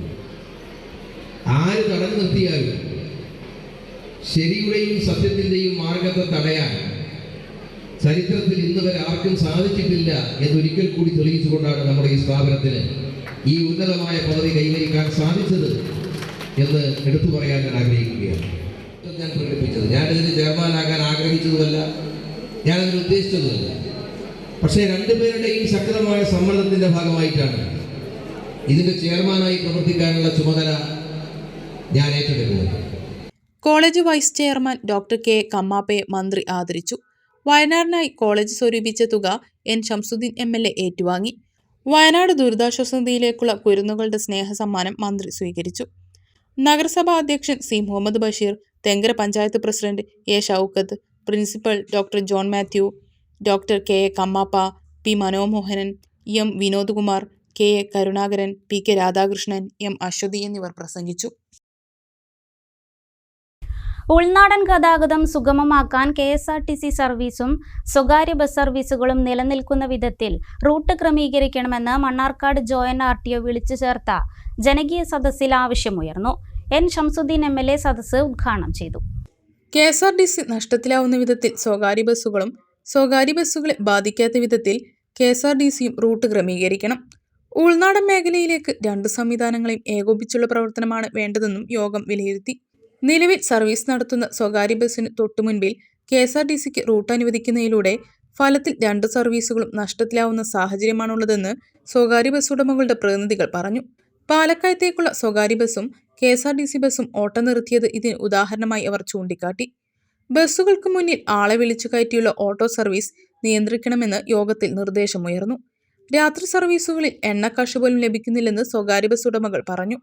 ആര് തടഞ്ഞു നിർത്തിയാലും ശരിയുടെയും സത്യത്തിൻ്റെയും മാർഗത്തെ തടയാൻ ചരിത്രത്തിൽ ഇന്ന് വരെ ആർക്കും സാധിച്ചിട്ടില്ല എന്നൊരിക്കൽ കൂടി തെളിയിച്ചുകൊണ്ടാണ് നമ്മുടെ ഈ സ്ഥാപനത്തിന് ഈ ഉന്നതമായ പദവി കൈവരിക്കാൻ സാധിച്ചത് എന്ന് എടുത്തു പറയാൻ ഞാൻ ആഗ്രഹിക്കുകയാണ്. ഞാൻ പ്രകടിപ്പിച്ചത്. ഞാനിതിന് ചെയർമാനാകാൻ ആഗ്രഹിച്ചതുമല്ല, ഞാനതിന് ഉദ്ദേശിച്ചതുമല്ല. പക്ഷേ രണ്ടുപേരുടെയും ശക്തമായ സമ്മർദ്ദത്തിൻ്റെ ഭാഗമായിട്ടാണ് ഇതിൻ്റെ ചെയർമാനായി പ്രവർത്തിക്കാനുള്ള ചുമതല ഞാൻ ഏറ്റെടുക്കുന്നത്. College vice chairman doctor K കമ്മാപ്പയെ മന്ത്രി ആദരിച്ചു. വയനാടിനായി കോളേജ് സ്വരൂപിച്ച തുക എൻ ശംസുദ്ദീൻ MLA ഏറ്റുവാങ്ങി. വയനാട് ദുരിതാശ്വാസ നിധിയിലേക്കുള്ള കുരുന്നുകളുടെ സ്നേഹസമ്മാനം മന്ത്രി സ്വീകരിച്ചു. നഗരസഭാ അധ്യക്ഷൻ C Muhammad Basheer, Thenkara panchayat president A Shoukath, principal doctor John Mathew, doctor K A Kammappa, P Manomohanan, M Vinodkumar, K A Karunakaran, P K Radhakrishnan, M Aswathy എന്നിവർ പ്രസംഗിച്ചു. ഉൾനാടൻ ഗതാഗതം സുഗമമാക്കാൻ KSRTC സർവീസും സ്വകാര്യ ബസ് സർവീസുകളും നിലനിൽക്കുന്ന വിധത്തിൽ റൂട്ട് ക്രമീകരിക്കണമെന്ന് മണ്ണാർക്കാട് ജോയിന്റ് RTO വിളിച്ചു ചേർത്ത ജനകീയ സദസ്സിൽ ആവശ്യമുയർന്നു. എൻ ശംസുദ്ദീൻ MLA സദസ്സ് ഉദ്ഘാടനം ചെയ്തു. KSRTC നഷ്ടത്തിലാവുന്ന വിധത്തിൽ സ്വകാര്യ ബസ്സുകളും സ്വകാര്യ ബസ്സുകളെ ബാധിക്കാത്ത വിധത്തിൽ KSRTCയും റൂട്ട് ക്രമീകരിക്കണം. ഉൾനാടൻ മേഖലയിലേക്ക് 2 സംവിധാനങ്ങളെയും ഏകോപിച്ചുള്ള പ്രവർത്തനമാണ് വേണ്ടതെന്നും യോഗം വിലയിരുത്തി. നിലവിൽ സർവീസ് നടത്തുന്ന സ്വകാര്യ ബസ്സിന് തൊട്ടുമുൻപിൽ KSRTCക്ക് റൂട്ട് അനുവദിക്കുന്നതിലൂടെ ഫലത്തിൽ 2 സർവീസുകളും നഷ്ടത്തിലാവുന്ന സാഹചര്യമാണുള്ളതെന്ന് സ്വകാര്യ ബസ് ഉടമകളുടെ പ്രതിനിധികൾ പറഞ്ഞു. പാലക്കയത്തേക്കുള്ള സ്വകാര്യ ബസ്സും KSRTC ബസ്സും ഓട്ടം നിർത്തിയത് ഇതിന് ഉദാഹരണമായി അവർ ചൂണ്ടിക്കാട്ടി. ബസ്സുകൾക്ക് മുന്നിൽ ആളെ വിളിച്ചു കയറ്റിയുള്ള ഓട്ടോ സർവീസ് നിയന്ത്രിക്കണമെന്ന് യോഗത്തിൽ നിർദ്ദേശമുയർന്നു. രാത്രി സർവീസുകളിൽ എണ്ണക്കാശ് പോലും ലഭിക്കുന്നില്ലെന്ന് സ്വകാര്യ ബസ് ഉടമകൾ പറഞ്ഞു.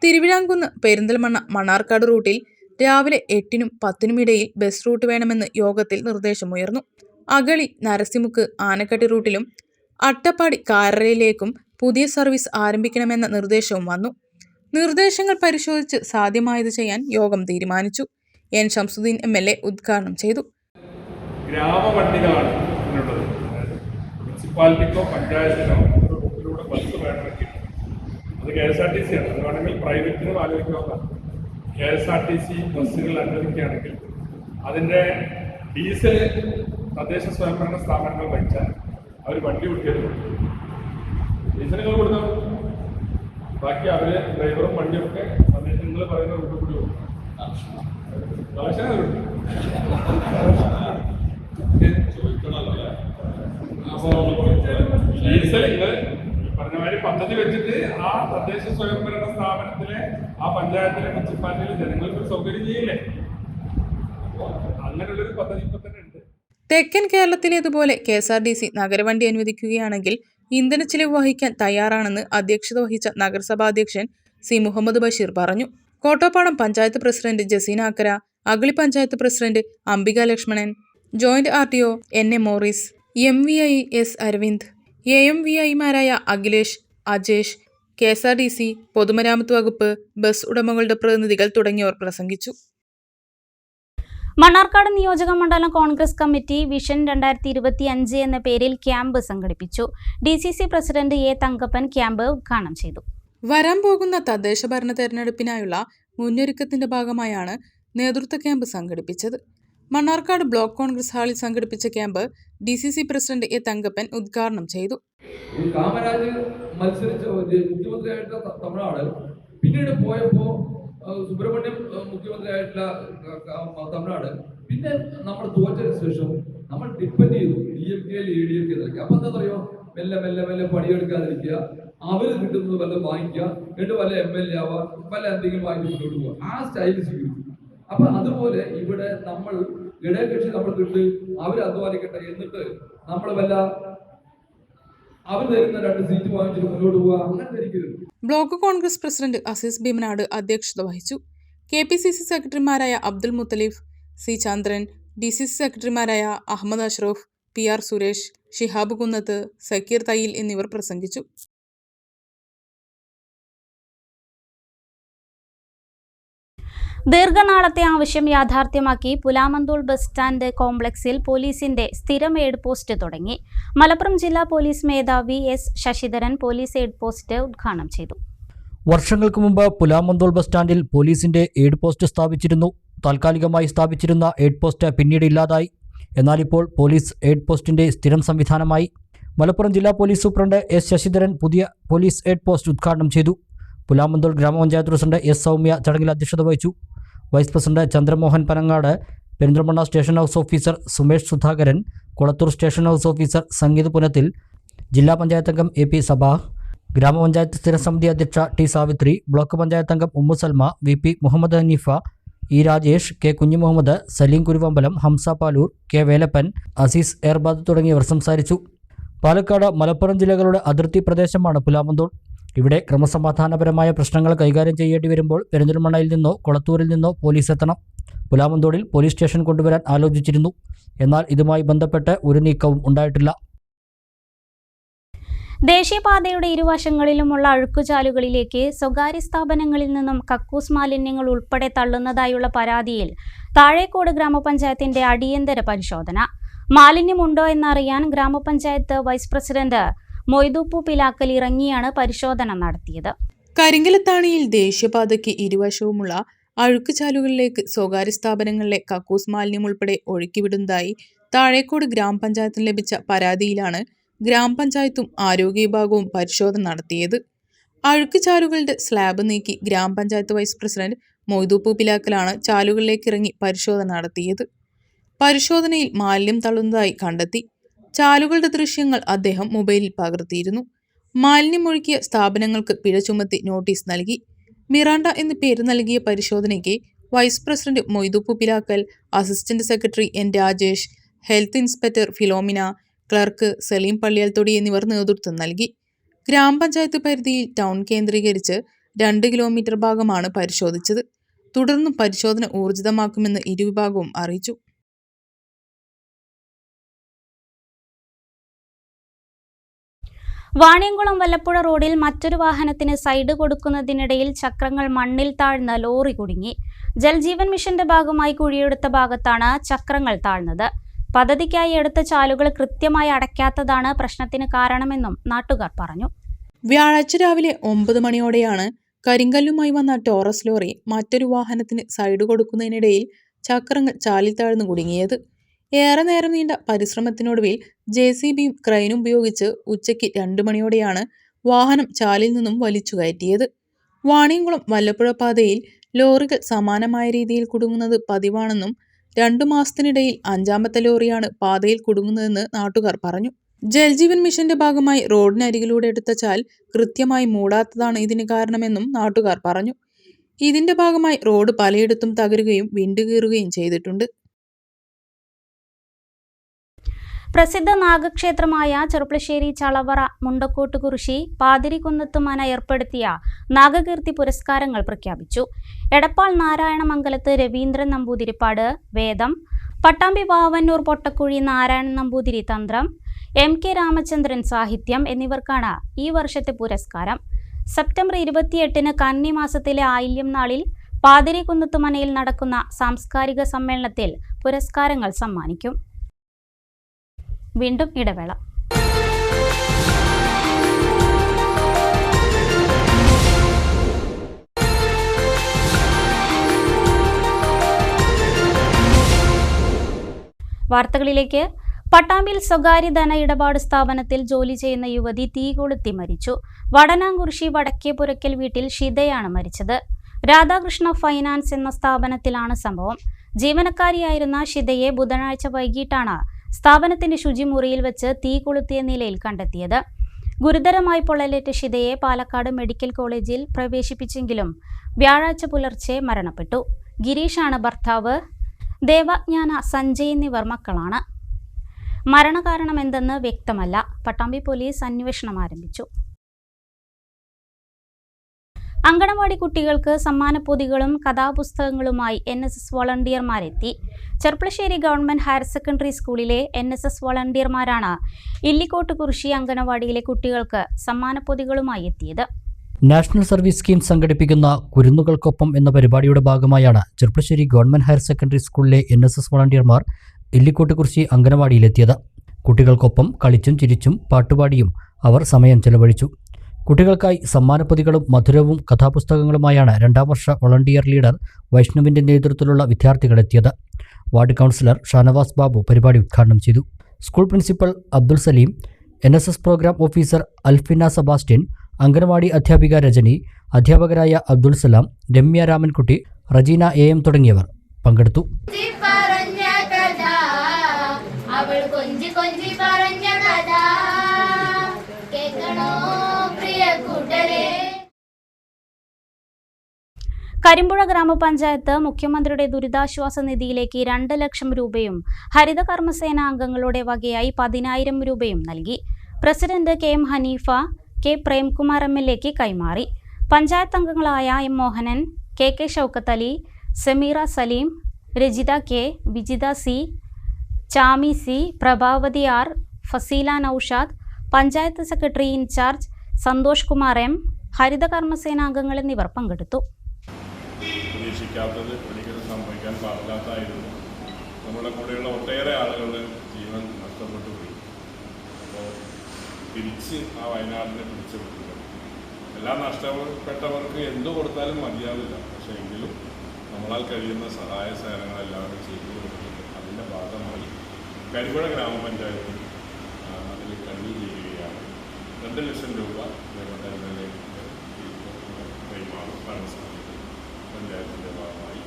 തിരുവിഴാംകുന്ന്, പെരിന്തൽമണ്ണ, മണ്ണാർക്കാട് റൂട്ടിൽ രാവിലെ 8-നും 10-നും ഇടയിൽ ബസ് റൂട്ട് വേണമെന്ന് യോഗത്തിൽ നിർദ്ദേശമുയർന്നു. അഗളി, നരസിമുക്ക്, ആനക്കട്ടി റൂട്ടിലും അട്ടപ്പാടി, കാരയിലേക്കും പുതിയ സർവീസ് ആരംഭിക്കണമെന്ന നിർദ്ദേശവും വന്നു. നിർദ്ദേശങ്ങൾ പരിശോധിച്ച് സാധ്യമായത് ചെയ്യാൻ യോഗം തീരുമാനിച്ചു. എൻ ശംസുദ്ദീൻ MLA ഉദ്ഘാടനം ചെയ്തു. ഗ്രാമവണ്ടികളാണ് ഇതിനുള്ളത്. മുനിസിപ്പാലിറ്റിക്കോ പഞ്ചായത്തിനോ റൂട്ടിലൂടെ ബസ് വേണമെങ്കിൽ അത് KSRTC ആണ്. അത് വേണമെങ്കിൽ പ്രൈവറ്റിനും ആലോചിക്കാവുന്നതാണ്. KSRTC ബസ്സുകൾ അനുവദിക്കുകയാണെങ്കിൽ അതിൻ്റെ ഡീസൽ തദ്ദേശ സ്വയംഭരണ സ്ഥാപനങ്ങൾ വഹിച്ചാൽ അവർ വണ്ടി ഓടിക്കരുത്. ഡീസലുകൾ കൊടുത്താൽ ബാക്കി അവർ ഡ്രൈവറും വണ്ടിയൊക്കെ സമയത്ത് നിങ്ങൾ പറയുന്ന റൂട്ട് കൂടി പോകും. അപ്പോൾ ഡീസൽ നിങ്ങൾ പറഞ്ഞ മാതിരി പദ്ധതി വെച്ചിട്ട് ആ തദ്ദേശ സ്വയംഭരണ സ്ഥാപനത്തിലെ ആ പഞ്ചായത്തിലെ മുനിസിപ്പാലിറ്റിയിലെ ജനങ്ങൾക്ക് സൗകര്യം ചെയ്യില്ലേ? അങ്ങനെയുള്ളൊരു പദ്ധതി ഇപ്പൊ തന്നെ ഉണ്ട്. തെക്കൻ കേരളത്തിലേതുപോലെ KSRTC നഗരവണ്ടി അനുവദിക്കുകയാണെങ്കിൽ ഇന്ധന ചിലവ് വഹിക്കാൻ തയ്യാറാണെന്ന് അധ്യക്ഷത വഹിച്ച നഗരസഭാ അധ്യക്ഷൻ സി മുഹമ്മദ് ബഷീർ പറഞ്ഞു. Kottopadam panchayat president Jaseena Akkara, Agali panchayat president Ambika Lakshmanan, joint RTO NA Morris, MVI S Aravind, AMVIമാരായ അഖിലേഷ്, അജേഷ്, KSRTC, പൊതുമരാമത്ത് വകുപ്പ്, ബസ് ഉടമകളുടെ പ്രതിനിധികൾ തുടങ്ങിയവർ പ്രസംഗിച്ചു. മണ്ണാർക്കാട് നിയോജക മണ്ഡലം കോൺഗ്രസ് കമ്മിറ്റി വിഷൻ 2025 എന്ന പേരിൽ ക്യാമ്പ് സംഘടിപ്പിച്ചു. DCC president A Thankappan camp ഉദ്ഘാടനം ചെയ്തു. വരാൻ പോകുന്ന തദ്ദേശ ഭരണ തെരഞ്ഞെടുപ്പിനായുള്ള മുന്നൊരുക്കത്തിന്റെ ഭാഗമായാണ് നേതൃത്വ ക്യാമ്പ് സംഘടിപ്പിച്ചത്. മണ്ണാർക്കാട് ബ്ലോക്ക് കോൺഗ്രസ് ഹാളിൽ സംഘടിപ്പിച്ച camp DCC president A Thankappan ഉദ്ഘാടനം ചെയ്തു. കാമരാജ് മത്സരിച്ച മുഖ്യമന്ത്രിയായിട്ടുള്ള തമിഴ്നാട്, പിന്നീട് പോയപ്പോൾ സുബ്രഹ്മണ്യം മുഖ്യമന്ത്രിയായിട്ടുള്ള തമിഴ്നാട്, പിന്നെ നമ്മൾ തോറ്റതിന് ശേഷം നമ്മൾ ഡിപ്പെൻഡ് ചെയ്തു DMK ADMK എന്നൊക്കെ. അപ്പൊ എന്താ പറയുക, മെല്ലെ മെല്ലെ മെല്ലെ പണിയെടുക്കാതിരിക്കുക, അവര് കിട്ടുന്നത് വല്ല വാങ്ങിക്കുക, എന്നിട്ട് വല്ല MLA ആവുക, വല്ല എന്തെങ്കിലും വാങ്ങി മുന്നോട്ട് പോകുക, ആ സ്റ്റൈൽ സ്വീകരിച്ചു. അപ്പൊ അതുപോലെ ഇവിടെ നമ്മൾ ഘടകകക്ഷി നമ്മൾ കിട്ട് അവർ അധ്വാനിക്കട്ടെ, എന്നിട്ട് നമ്മൾ വല്ല അവർ തരുന്ന 2 സീറ്റ് വാങ്ങിച്ചിട്ട് മുന്നോട്ട് പോവുക, അങ്ങനെ ധരിക്കരുത്. ബ്ലോക്ക് കോൺഗ്രസ് പ്രസിഡന്റ് അസീസ് ഭീമനാട് അധ്യക്ഷത വഹിച്ചു. KPCC സെക്രട്ടറിമാരായ അബ്ദുൽ മുത്തലിഫ്, C ചന്ദ്രൻ, DCC സെക്രട്ടറിമാരായ അഹമ്മദ് അഷ്റഫ്, PR സുരേഷ്, ഷിഹാബ് കുന്നത്ത്, സക്കീർ തയ്യിൽ എന്നിവർ പ്രസംഗിച്ചു. ദീർഘനാളത്തെ ആവശ്യം യാഥാർത്ഥ്യമാക്കി പുലാമന്തോൾ ബസ് സ്റ്റാൻഡ് കോംപ്ലക്സിൽ പോലീസിന്റെ സ്ഥിരം എയ്ഡ് പോസ്റ്റ് തുടങ്ങി. മലപ്പുറം ജില്ലാ പോലീസ് മേധാവി S Sasidharan police aid post ഉദ്ഘാടനം ചെയ്തു. വർഷങ്ങൾക്ക് മുമ്പ് പുലാമന്തോൾ ബസ് സ്റ്റാൻഡിൽ പോലീസിന്റെ എയ്ഡ് പോസ്റ്റ് സ്ഥാപിച്ചിരുന്നു. താൽക്കാലികമായി സ്ഥാപിച്ചിരുന്ന എയ്ഡ് പോസ്റ്റ് പിന്നീട് ഇല്ലാതായി. എന്നാൽ ഇപ്പോൾ പോലീസ് എയ്ഡ് പോസ്റ്റിന്റെ സ്ഥിരം സംവിധാനമായി. മലപ്പുറം ജില്ലാ പോലീസ് സൂപ്രണ്ട് S ശശിധരൻ പുതിയ പോലീസ് എയ്ഡ് പോസ്റ്റ് ഉദ്ഘാടനം ചെയ്തു. പുലാമന്തോൾ ഗ്രാമപഞ്ചായത്ത് പ്രസിഡന്റ് S സൗമ്യ ചടങ്ങിൽ അധ്യക്ഷത വഹിച്ചു. Vice president Chandramohan Panangad, Perinthalmanna station house officer Sumesh Sudhakaran, Kulathur station house officer Sangeeth Punathil, ജില്ലാ പഞ്ചായത്ത് അംഗം എ പി സബാഹ്, ഗ്രാമപഞ്ചായത്ത് സ്ഥിരസമിതി അധ്യക്ഷ ടി സാവിത്രി, ബ്ലോക്ക് പഞ്ചായത്ത് അംഗം Ummu Salma, V P Muhammad Haneefa, E Rajesh, K Kunjumuhammad, Saleem Kuruvambalam, Hamsa Palur, K Velappan, Azeez Erbad തുടങ്ങിയവർ സംസാരിച്ചു. പാലക്കാട്, മലപ്പുറം ജില്ലകളുടെ അതിർത്തി പ്രദേശമാണ് പുലാമന്തോൾ. ഇവിടെ ക്രമസമാധാനപരമായ പ്രശ്നങ്ങൾ കൈകാര്യം ചെയ്യേണ്ടി വരുമ്പോൾ പെരിന്തൽമണ്ണയിൽ നിന്നോ കൊളത്തൂരിൽ നിന്നോ പോലീസ് എത്തണം. പുലാമന്തോളിൽ പോലീസ് സ്റ്റേഷൻ കൊണ്ടുവരാൻ ആലോചിച്ചിരുന്നു. എന്നാൽ ഇതുമായി ബന്ധപ്പെട്ട് ഒരു നീക്കവും ഉണ്ടായിട്ടില്ല. ദേശീയപാതയുടെ ഇരുവശങ്ങളിലുമുള്ള അഴുക്കുചാലുകളിലേക്ക് സ്വകാര്യ സ്ഥാപനങ്ങളിൽ നിന്നും കക്കൂസ് മാലിന്യങ്ങൾ ഉൾപ്പെടെ തള്ളുന്നതായുള്ള പരാതിയിൽ താഴേക്കോട് ഗ്രാമപഞ്ചായത്തിന്റെ അടിയന്തര പരിശോധന. മാലിന്യമുണ്ടോ എന്നറിയാൻ ഗ്രാമപഞ്ചായത്ത് വൈസ് പ്രസിഡന്റ് മൊയ്തൂപ്പു പിലാക്കൽ ഇറങ്ങിയാണ് പരിശോധന നടത്തിയത്. കരിങ്കലത്താണിയിൽ ദേശീയപാതയ്ക്ക് ഇരുവശവുമുള്ള അഴുക്കുചാലുകളിലേക്ക് സ്വകാര്യ സ്ഥാപനങ്ങളിലെ കക്കൂസ് മാലിന്യം ഉൾപ്പെടെ ഒഴുക്കിവിടുന്നതായി താഴേക്കോട് ഗ്രാമപഞ്ചായത്തിന് ലഭിച്ച പരാതിയിലാണ് ഗ്രാമപഞ്ചായത്തും ആരോഗ്യ വിഭാഗവും പരിശോധന നടത്തിയത്. അഴുക്കുചാലുകളുടെ സ്ലാബ് നീക്കി ഗ്രാമപഞ്ചായത്ത് വൈസ് പ്രസിഡന്റ് മൊയ്തൂപ്പു പിലാക്കലാണ് ചാലുകളിലേക്ക് ഇറങ്ങി പരിശോധന നടത്തിയത്. പരിശോധനയിൽ മാലിന്യം തള്ളുന്നതായി കണ്ടെത്തി. ചാലുകളുടെ ദൃശ്യങ്ങൾ അദ്ദേഹം മൊബൈലിൽ പകർത്തിയിരുന്നു. മാലിന്യം ഒഴുക്കിയ സ്ഥാപനങ്ങൾക്ക് പിഴ ചുമത്തി നോട്ടീസ് നൽകി. മിറാണ്ട എന്ന് പേര് നൽകിയ പരിശോധനയ്ക്ക് vice president Moythuppu Pilakkal, assistant secretary N Rajesh, health inspector Philomina, clerk Saleem Palliyalthodi എന്നിവർ നേതൃത്വം നൽകി. ഗ്രാമപഞ്ചായത്ത് പരിധിയിൽ ടൗൺ കേന്ദ്രീകരിച്ച് 2 കിലോമീറ്റർ ഭാഗമാണ് പരിശോധിച്ചത്. തുടർന്നും പരിശോധന ഊർജിതമാക്കുമെന്ന് ഇരുവിഭാഗവും അറിയിച്ചു. വാണിയംകുളം വല്ലപ്പുഴ റോഡിൽ മറ്റൊരു വാഹനത്തിന് സൈഡ് കൊടുക്കുന്നതിനിടയിൽ ചക്രങ്ങൾ മണ്ണിൽ താഴ്ന്ന ലോറി കുടുങ്ങി. ജൽജീവൻ മിഷന്റെ ഭാഗമായി കുഴിയെടുത്ത ഭാഗത്താണ് ചക്രങ്ങൾ താഴ്ന്നത്. പദ്ധതിക്കായി എടുത്ത ചാലുകൾ കൃത്യമായി അടയ്ക്കാത്തതാണ് പ്രശ്നത്തിന് കാരണമെന്നും നാട്ടുകാർ പറഞ്ഞു. വ്യാഴാഴ്ച രാവിലെ 9 മണിയോടെയാണ് കരിങ്കല്ലുമായി വന്ന ടോറസ് ലോറി മറ്റൊരു വാഹനത്തിന് സൈഡ് കൊടുക്കുന്നതിനിടയിൽ ചക്രങ്ങൾ ചാലിൽ താഴ്ന്നു കുടുങ്ങിയത്. ഏറെ നേരം നീണ്ട പരിശ്രമത്തിനൊടുവിൽ JCBയും ക്രെയിനും ഉപയോഗിച്ച് ഉച്ചയ്ക്ക് 2 മണിയോടെയാണ് വാഹനം ചാലിൽ നിന്നും വലിച്ചു കയറ്റിയത്. വാണിയംകുളം വല്ലപ്പുഴ പാതയിൽ ലോറികൾ സമാനമായ രീതിയിൽ കുടുങ്ങുന്നത് പതിവാണെന്നും 2 മാസത്തിനിടയിൽ 5ാമത്തെ ലോറിയാണ് പാതയിൽ കുടുങ്ങുന്നതെന്ന് നാട്ടുകാർ പറഞ്ഞു. ജൽജീവൻ മിഷന്റെ ഭാഗമായി റോഡിനരികിലൂടെ എടുത്ത ചാൽ കൃത്യമായി മൂടാത്തതാണ് ഇതിന് കാരണമെന്നും നാട്ടുകാർ പറഞ്ഞു. ഇതിന്റെ ഭാഗമായി റോഡ് പലയിടത്തും തകരുകയും വിണ്ടുകീറുകയും ചെയ്തിട്ടുണ്ട്. പ്രസിദ്ധ നാഗക്ഷേത്രമായ ചെറുപ്പശ്ശേരി ചളവറ മുണ്ടക്കോട്ട് കുറിശി പാതിരിക്കുന്നത്തുമന ഏർപ്പെടുത്തിയ നാഗകീർത്തി പുരസ്കാരങ്ങൾ പ്രഖ്യാപിച്ചു. എടപ്പാൾ നാരായണമംഗലത്ത് രവീന്ദ്രൻ നമ്പൂതിരിപ്പാട് വേദം, പട്ടാമ്പി വാവന്നൂർ പൊട്ടക്കുഴി നാരായണൻ നമ്പൂതിരി തന്ത്രം, MK രാമചന്ദ്രൻ സാഹിത്യം എന്നിവർക്കാണ് ഈ വർഷത്തെ പുരസ്കാരം. സെപ്റ്റംബർ 28-ന് കന്നി മാസത്തിലെ ആയില്യം നാളിൽ പാതിരിക്കുന്നത്തുമനയിൽ നടക്കുന്ന സാംസ്കാരിക സമ്മേളനത്തിൽ പുരസ്കാരങ്ങൾ സമ്മാനിക്കും. വീണ്ടും ഇടവേള. വാർത്തകളിലേക്ക്. പട്ടാമ്പിയിൽ സ്വകാര്യ ധന ഇടപാട് സ്ഥാപനത്തിൽ ജോലി ചെയ്യുന്ന യുവതി തീ കൊളുത്തി മരിച്ചു. വടനാംകുറിശി വടക്കേപുരയ്ക്കൽ വീട്ടിൽ ഷിതയാണ് മരിച്ചത്. രാധാകൃഷ്ണ ഫൈനാൻസ് എന്ന സ്ഥാപനത്തിലാണ് സംഭവം. ജീവനക്കാരിയായിരുന്ന ഷിതയെ ബുധനാഴ്ച വൈകിട്ടാണ് സ്ഥാപനത്തിന്റെ ശുചിമുറിയിൽ വെച്ച് തീ കൊളുത്തിയ നിലയിൽ കണ്ടെത്തിയത്. ഗുരുതരമായി പൊള്ളലേറ്റ ഷിതയെ പാലക്കാട് മെഡിക്കൽ കോളേജിൽ പ്രവേശിപ്പിച്ചെങ്കിലും വ്യാഴാഴ്ച പുലർച്ചെ മരണപ്പെട്ടു. ഗിരീഷാണ് ഭർത്താവ്. ദേവജ്ഞാന, സഞ്ജയ് എന്നിവർ മക്കളാണ്. മരണകാരണം എന്തെന്ന് വ്യക്തമല്ല. പട്ടാമ്പി പോലീസ് അന്വേഷണം ആരംഭിച്ചു. അങ്കണവാടി കുട്ടികൾക്ക് സമ്മാനപ്പൊതികളും കഥാപുസ്തകങ്ങളുമായി NSS വോളണ്ടിയർമാരെത്തി. ചെർപ്പളശ്ശേരി ഗവൺമെന്റ് ഹയർ സെക്കൻഡറി സ്കൂളിലെ NSS വോളണ്ടിയർമാരാണ് ഇല്ലിക്കോട്ട് കുറിശി അങ്കണവാടിയിലെ കുട്ടികൾക്ക് സമ്മാനപ്പൊതികളുമായി എത്തിയത്. നാഷണൽ സർവീസ് സ്കീം സംഘടിപ്പിക്കുന്ന കുരുന്നുകൾക്കൊപ്പം എന്ന പരിപാടിയുടെ ഭാഗമായാണ് ചെർപ്പളശ്ശേരി ഗവൺമെന്റ് ഹയർ സെക്കൻഡറി സ്കൂളിലെ NSS വോളണ്ടിയർമാർ ഇല്ലിക്കോട്ട് കുറിശി അങ്കണവാടിയിലെത്തിയത്. കുട്ടികൾക്കൊപ്പം കളിച്ചും ചിരിച്ചും പാട്ടുപാടിയും അവർ സമയം ചെലവഴിച്ചു. കുട്ടികൾക്കായി സമ്മാനപ്പൊതികളും മധുരവും കഥാപുസ്തകങ്ങളുമായാണ് 2ാം വർഷ വോളണ്ടിയർ ലീഡർ വൈഷ്ണവിന്റെ നേതൃത്വത്തിലുള്ള വിദ്യാർത്ഥികളെത്തിയത്. വാർഡ് കൗൺസിലർ ഷാനവാസ് ബാബു പരിപാടി ഉദ്ഘാടനം ചെയ്തു. School principal Abdul Saleem, NSS programme officer Alfina Sebastian, anganwadi അധ്യാപിക രജനി, അധ്യാപകരായ അബ്ദുൾ സലാം, രമ്യ രാമൻകുട്ടി, റജീന AM തുടങ്ങിയവർ പങ്കെടുത്തു. കരിമ്പുഴ ഗ്രാമപഞ്ചായത്ത് മുഖ്യമന്ത്രിയുടെ ദുരിതാശ്വാസ നിധിയിലേക്ക് 2 ലക്ഷം രൂപയും ഹരിത കർമ്മസേന അംഗങ്ങളുടെ വകയായി 10,000 രൂപയും നൽകി. President KM Haneefa K Premkumar MLAക്ക് കൈമാറി. പഞ്ചായത്ത് അംഗങ്ങളായ M Mohanan, KK Shoukath Ali, Sameera Saleem, Rajitha K, Vijitha C, Chami C, Prabhavathi R, Faseela Noushad, panchayat secretary in charge Santhosh Kumar M, Haritha Karmasena അംഗങ്ങൾ എന്നിവർ പങ്കെടുത്തു. പ്രതീക്ഷിക്കാത്തത് ഒരിക്കലും സംഭവിക്കാൻ പാടില്ലാത്തായിരുന്നു. നമ്മുടെ കൂടെയുള്ള ഒട്ടേറെ ആളുകളുടെ ജീവൻ നഷ്ടപ്പെട്ടു പോയി. അപ്പോൾ തിരിച്ച് ആ വയനാടിനെ പിടിച്ചു വിട്ടില്ല. എല്ലാം നഷ്ടപ്പെട്ടവർക്ക് എന്തു കൊടുത്താലും മതിയാവില്ല. പക്ഷേ എങ്കിലും നമ്മളാൽ കഴിയുന്ന സഹായ സേവനങ്ങളെല്ലാവരും ചെയ്തു കൊടുക്കുന്നുണ്ട്. അതിൻ്റെ ഭാഗമായി കരിമ്പുഴ ഗ്രാമപഞ്ചായത്ത് അതിൽ കണ്ണി ചെയ്യുകയാണ്. 2 ലക്ഷം രൂപ പഞ്ചായത്തിൻ്റെ ഭാഗമായി.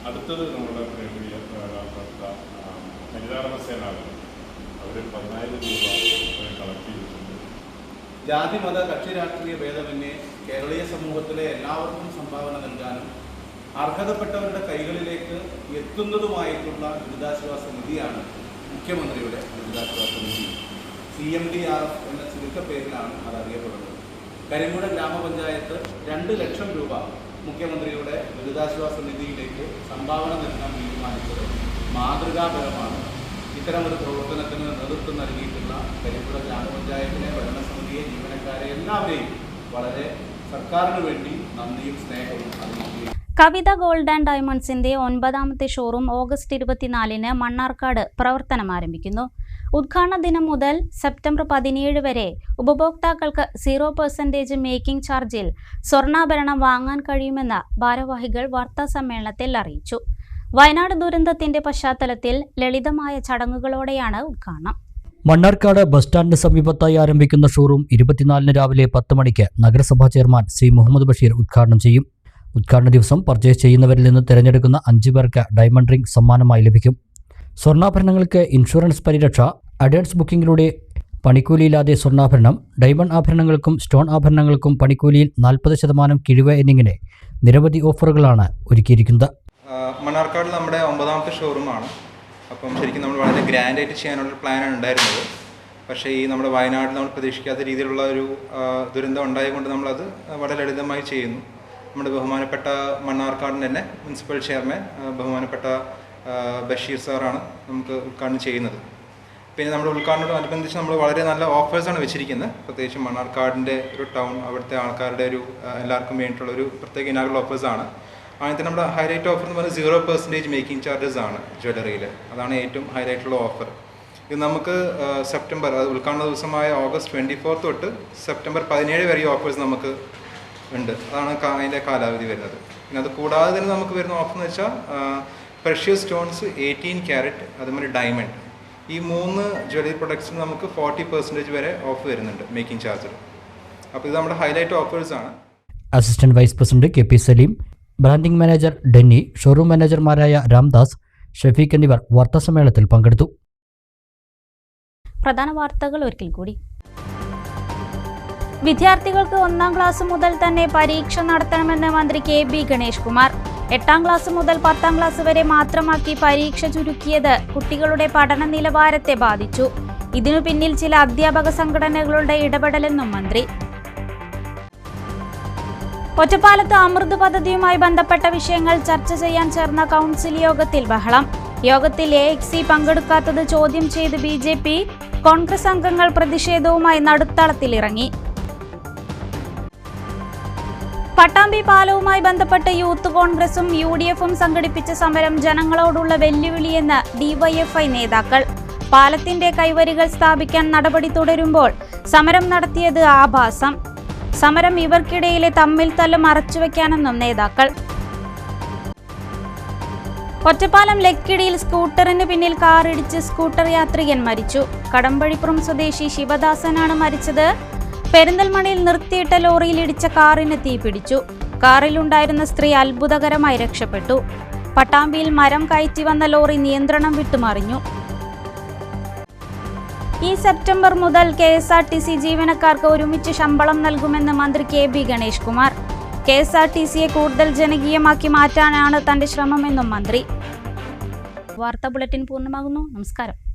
അടുത്തത് നമ്മുടെ പ്രിയപ്പെട്ട ഹരിതാകർമ്മസേനാംഗങ്ങൾ അവർ 10,000 രൂപ കളക്ട് ചെയ്തിട്ടുണ്ട്. ജാതി മത കക്ഷി രാഷ്ട്രീയ ഭേദമന്യേ കേരളീയ സമൂഹത്തിലെ എല്ലാവർക്കും സംഭാവന നൽകാനും അർഹതപ്പെട്ടവരുടെ കൈകളിലേക്ക് എത്തുന്നതുമായിട്ടുള്ള ദുരിതാശ്വാസ നിധിയാണ് മുഖ്യമന്ത്രിയുടെ ദുരിതാശ്വാസ നിധി. CMDRF എന്ന ചുരുക്കപ്പേരിലാണ് അത് അറിയപ്പെടുന്നത്. കരിമ്പുഴ ഗ്രാമപഞ്ചായത്ത് 2 ലക്ഷം രൂപ മുഖ്യമന്ത്രിയുടെ ദുരിതാശ്വാസ നിധിയിലേക്ക് സംഭാവന നൽകാൻ തീരുമാനിച്ചത് മാതൃകാപരമാണ്. ഇത്തരമൊരു പ്രവർത്തനത്തിന് നേതൃത്വം നൽകിയിട്ടുള്ള കരിമ്പുഴ ഗ്രാമപഞ്ചായത്തിലെ ഭരണസമിതിയെ, ജീവനക്കാരെ എല്ലാവരെയും വളരെ സർക്കാരിന് വേണ്ടി നന്ദിയും സ്നേഹവും അറിയിക്കുകയും. കവിത ഗോൾഡ് ആൻഡ് ഡയമണ്ട്സിന്റെ 9ാമത്തെ ഷോറൂം ഓഗസ്റ്റ് 24-ന് മണ്ണാർക്കാട് പ്രവർത്തനം ആരംഭിക്കുന്നു. ഉദ്ഘാടന ദിനം മുതൽ സെപ്റ്റംബർ 17 വരെ ഉപഭോക്താക്കൾക്ക് 0% മേക്കിംഗ് ചാർജിൽ സ്വർണ്ണാഭരണം വാങ്ങാൻ കഴിയുമെന്ന് ഭാരവാഹികൾ വാർത്താസമ്മേളനത്തിൽ അറിയിച്ചു. വയനാട് ദുരന്തത്തിന്റെ പശ്ചാത്തലത്തിൽ ലളിതമായ ചടങ്ങുകളോടെയാണ് ഉദ്ഘാടനം. മണ്ണാർക്കാട് ബസ് സ്റ്റാൻഡിന് സമീപത്തായി ആരംഭിക്കുന്ന ഷോറൂം 24-ന് രാവിലെ 10 മണിക്ക് നഗരസഭാ ചെയർമാൻ C. മുഹമ്മദ് ബഷീർ ഉദ്ഘാടനം ചെയ്യും. ഉദ്ഘാടന ദിവസം പർച്ചേസ് ചെയ്യുന്നവരിൽ നിന്ന് തിരഞ്ഞെടുക്കുന്ന 5 പേർക്ക് ഡയമണ്ട് റിംഗ് സമ്മാനമായി ലഭിക്കും. സ്വർണ്ണാഭരണങ്ങൾക്ക് ഇൻഷുറൻസ് പരിരക്ഷ, അഡ്വാൻസ് ബുക്കിംഗിലൂടെ പണിക്കൂലിയില്ലാതെ സ്വർണ്ണാഭരണം, ഡയമണ്ട് ആഭരണങ്ങൾക്കും സ്റ്റോൺ ആഭരണങ്ങൾക്കും പണിക്കൂലിയിൽ 40% കിഴിവ് എന്നിങ്ങനെ നിരവധി ഓഫറുകളാണ് ഒരുക്കിയിരിക്കുന്നത്. മണ്ണാർക്കാട് നമ്മുടെ 9ാമത്തെ ഷോറൂമാണ്. അപ്പം ശരിക്കും നമ്മൾ വളരെ ഗ്രാൻഡായിട്ട് ചെയ്യാനുള്ള പ്ലാനാണ് ഉണ്ടായിരുന്നത്. പക്ഷേ ഈ നമ്മുടെ വയനാട്ടിൽ നമ്മൾ പ്രതീക്ഷിക്കാത്ത രീതിയിലുള്ള ഒരു ദുരന്തം ഉണ്ടായതുകൊണ്ട് നമ്മളത് വളരെ ലളിതമായി ചെയ്യുന്നു. നമ്മുടെ ബഹുമാനപ്പെട്ട മണ്ണാർക്കാടിൻ്റെ തന്നെ മുനിസിപ്പൽ ചെയർമാൻ ബഹുമാനപ്പെട്ട ബഷീർ സാറാണ് നമുക്ക് ഉദ്ഘാടനം ചെയ്യുന്നത്. പിന്നെ നമ്മുടെ ഉദ്ഘാടനത്തോടനുബന്ധിച്ച് നമ്മൾ വളരെ നല്ല ഓഫേഴ്സാണ് വെച്ചിരിക്കുന്നത്. പ്രത്യേകിച്ച് മണ്ണാർക്കാടിൻ്റെ ഒരു ടൗൺ, അവിടുത്തെ ആൾക്കാരുടെ ഒരു എല്ലാവർക്കും വേണ്ടിയിട്ടുള്ള ഒരു പ്രത്യേക ഇനാഗുറൽ ഓഫേഴ്സാണ്. ആദ്യത്തെ നമ്മുടെ ഹൈലൈറ്റ് ഓഫർ എന്ന് പറഞ്ഞാൽ 0% മേക്കിംഗ് ചാർജസ് ആണ് ജ്വല്ലറിയിൽ. അതാണ് ഏറ്റവും ഹൈലൈറ്റുള്ള ഓഫർ. ഇത് നമുക്ക് സെപ്റ്റംബർ, അത് ഉദ്ഘാടന ദിവസമായ ഓഗസ്റ്റ് 24 തൊട്ട് സെപ്റ്റംബർ 17 വരെ ഈ ഓഫേഴ്സ് നമുക്ക് ഉണ്ട്. അതാണ് അതിൻ്റെ കാലാവധി വരുന്നത്. പിന്നെ അത് കൂടാതെ തന്നെ നമുക്ക് വരുന്ന ഓഫർ എന്ന് വെച്ചാൽ പ്രഷ്യസ് സ്റ്റോൺസ് 18 ക്യാരറ്റ്, അതുപോലെ ഡയമണ്ട്, ഈ 3 ജ്വല്ലറി പ്രൊഡക്ട്സിന് നമുക്ക് 40% വരെ ഓഫ് വരുന്നുണ്ട് മേക്കിംഗ് ചാർജർ. അപ്പോൾ ഇത് നമ്മുടെ ഹൈലൈറ്റ് ഓഫേഴ്സാണ്. Assistant vice president KP Saleem, branding manager Denny, showroom മാനേജർമാരായ രാംദാസ്, ഷഫീഖ് എന്നിവർ വാർത്താസമ്മേളനത്തിൽ പങ്കെടുത്തു. പ്രധാന വാർത്തകൾ ഒരിക്കൽ കൂടി. വിദ്യാർത്ഥികൾക്ക് 1ാം ക്ലാസ് മുതൽ തന്നെ പരീക്ഷ നടത്തണമെന്ന് മന്ത്രി KB ഗണേഷ് കുമാർ. 8ാം ക്ലാസ് മുതൽ 10ാം ക്ലാസ് വരെ മാത്രമാക്കി പരീക്ഷ ചുരുക്കിയത് കുട്ടികളുടെ പഠന നിലവാരത്തെ ബാധിച്ചു. ഇതിനു പിന്നിൽ ചില അധ്യാപക സംഘടനകളുടെ ഇടപെടലെന്നും മന്ത്രി. ഒറ്റപ്പാലത്ത് അമൃത് പദ്ധതിയുമായി ബന്ധപ്പെട്ട വിഷയങ്ങൾ ചർച്ച ചെയ്യാൻ ചേർന്ന കൗൺസിൽ യോഗത്തിൽ ബഹളം. യോഗത്തിൽ AXC പങ്കെടുക്കാത്തത് ചോദ്യം ചെയ്ത് BJP, കോൺഗ്രസ് അംഗങ്ങൾ പ്രതിഷേധവുമായി നടുത്തളത്തിലിറങ്ങി. പട്ടാമ്പി പാലവുമായി ബന്ധപ്പെട്ട് യൂത്ത് കോൺഗ്രസും UDFും സംഘടിപ്പിച്ച സമരം ജനങ്ങളോടുള്ള വെല്ലുവിളിയെന്ന് DYFI നേതാക്കൾ. പാലത്തിന്റെ കൈവരികൾ സ്ഥാപിക്കാൻ നടപടി തുടരുമ്പോൾ സമരം നടത്തിയത് ആഭാസം. സമരം ഇവർക്കിടയിലെ തമ്മിൽ തല്ല് മറച്ചുവെക്കാനെന്നും നേതാക്കൾ. ഒറ്റപ്പാലം ലക്കിടിയിൽ സ്കൂട്ടറിന് പിന്നിൽ കാറിടിച്ച് സ്കൂട്ടർ യാത്രികൻ മരിച്ചു. കടമ്പഴിപ്പുറം സ്വദേശി ശിവദാസനാണ് മരിച്ചത്. പെരിന്തൽമണ്ണയിൽ നിർത്തിയിട്ട ലോറിയിൽ ഇടിച്ച കാറിന് തീപിടിച്ചു. കാറിലുണ്ടായിരുന്ന സ്ത്രീ അത്ഭുതകരമായി രക്ഷപ്പെട്ടു. പട്ടാമ്പിയിൽ മരം കയറ്റി വന്ന ലോറി നിയന്ത്രണം വിട്ടുമറിഞ്ഞു. ഈ സെപ്റ്റംബർ മുതൽ KSRTC ജീവനക്കാർക്ക് ഒരുമിച്ച് ശമ്പളം നൽകുമെന്ന് മന്ത്രി KB ഗണേഷ് കുമാർ. KSRTCയെ കൂടുതൽ ജനകീയമാക്കി മാറ്റാനാണ് തന്റെ ശ്രമമെന്നും മന്ത്രി. വാർത്താ ബുള്ളറ്റിൻ പൂർണ്ണമാകുന്നു. നമസ്കാരം.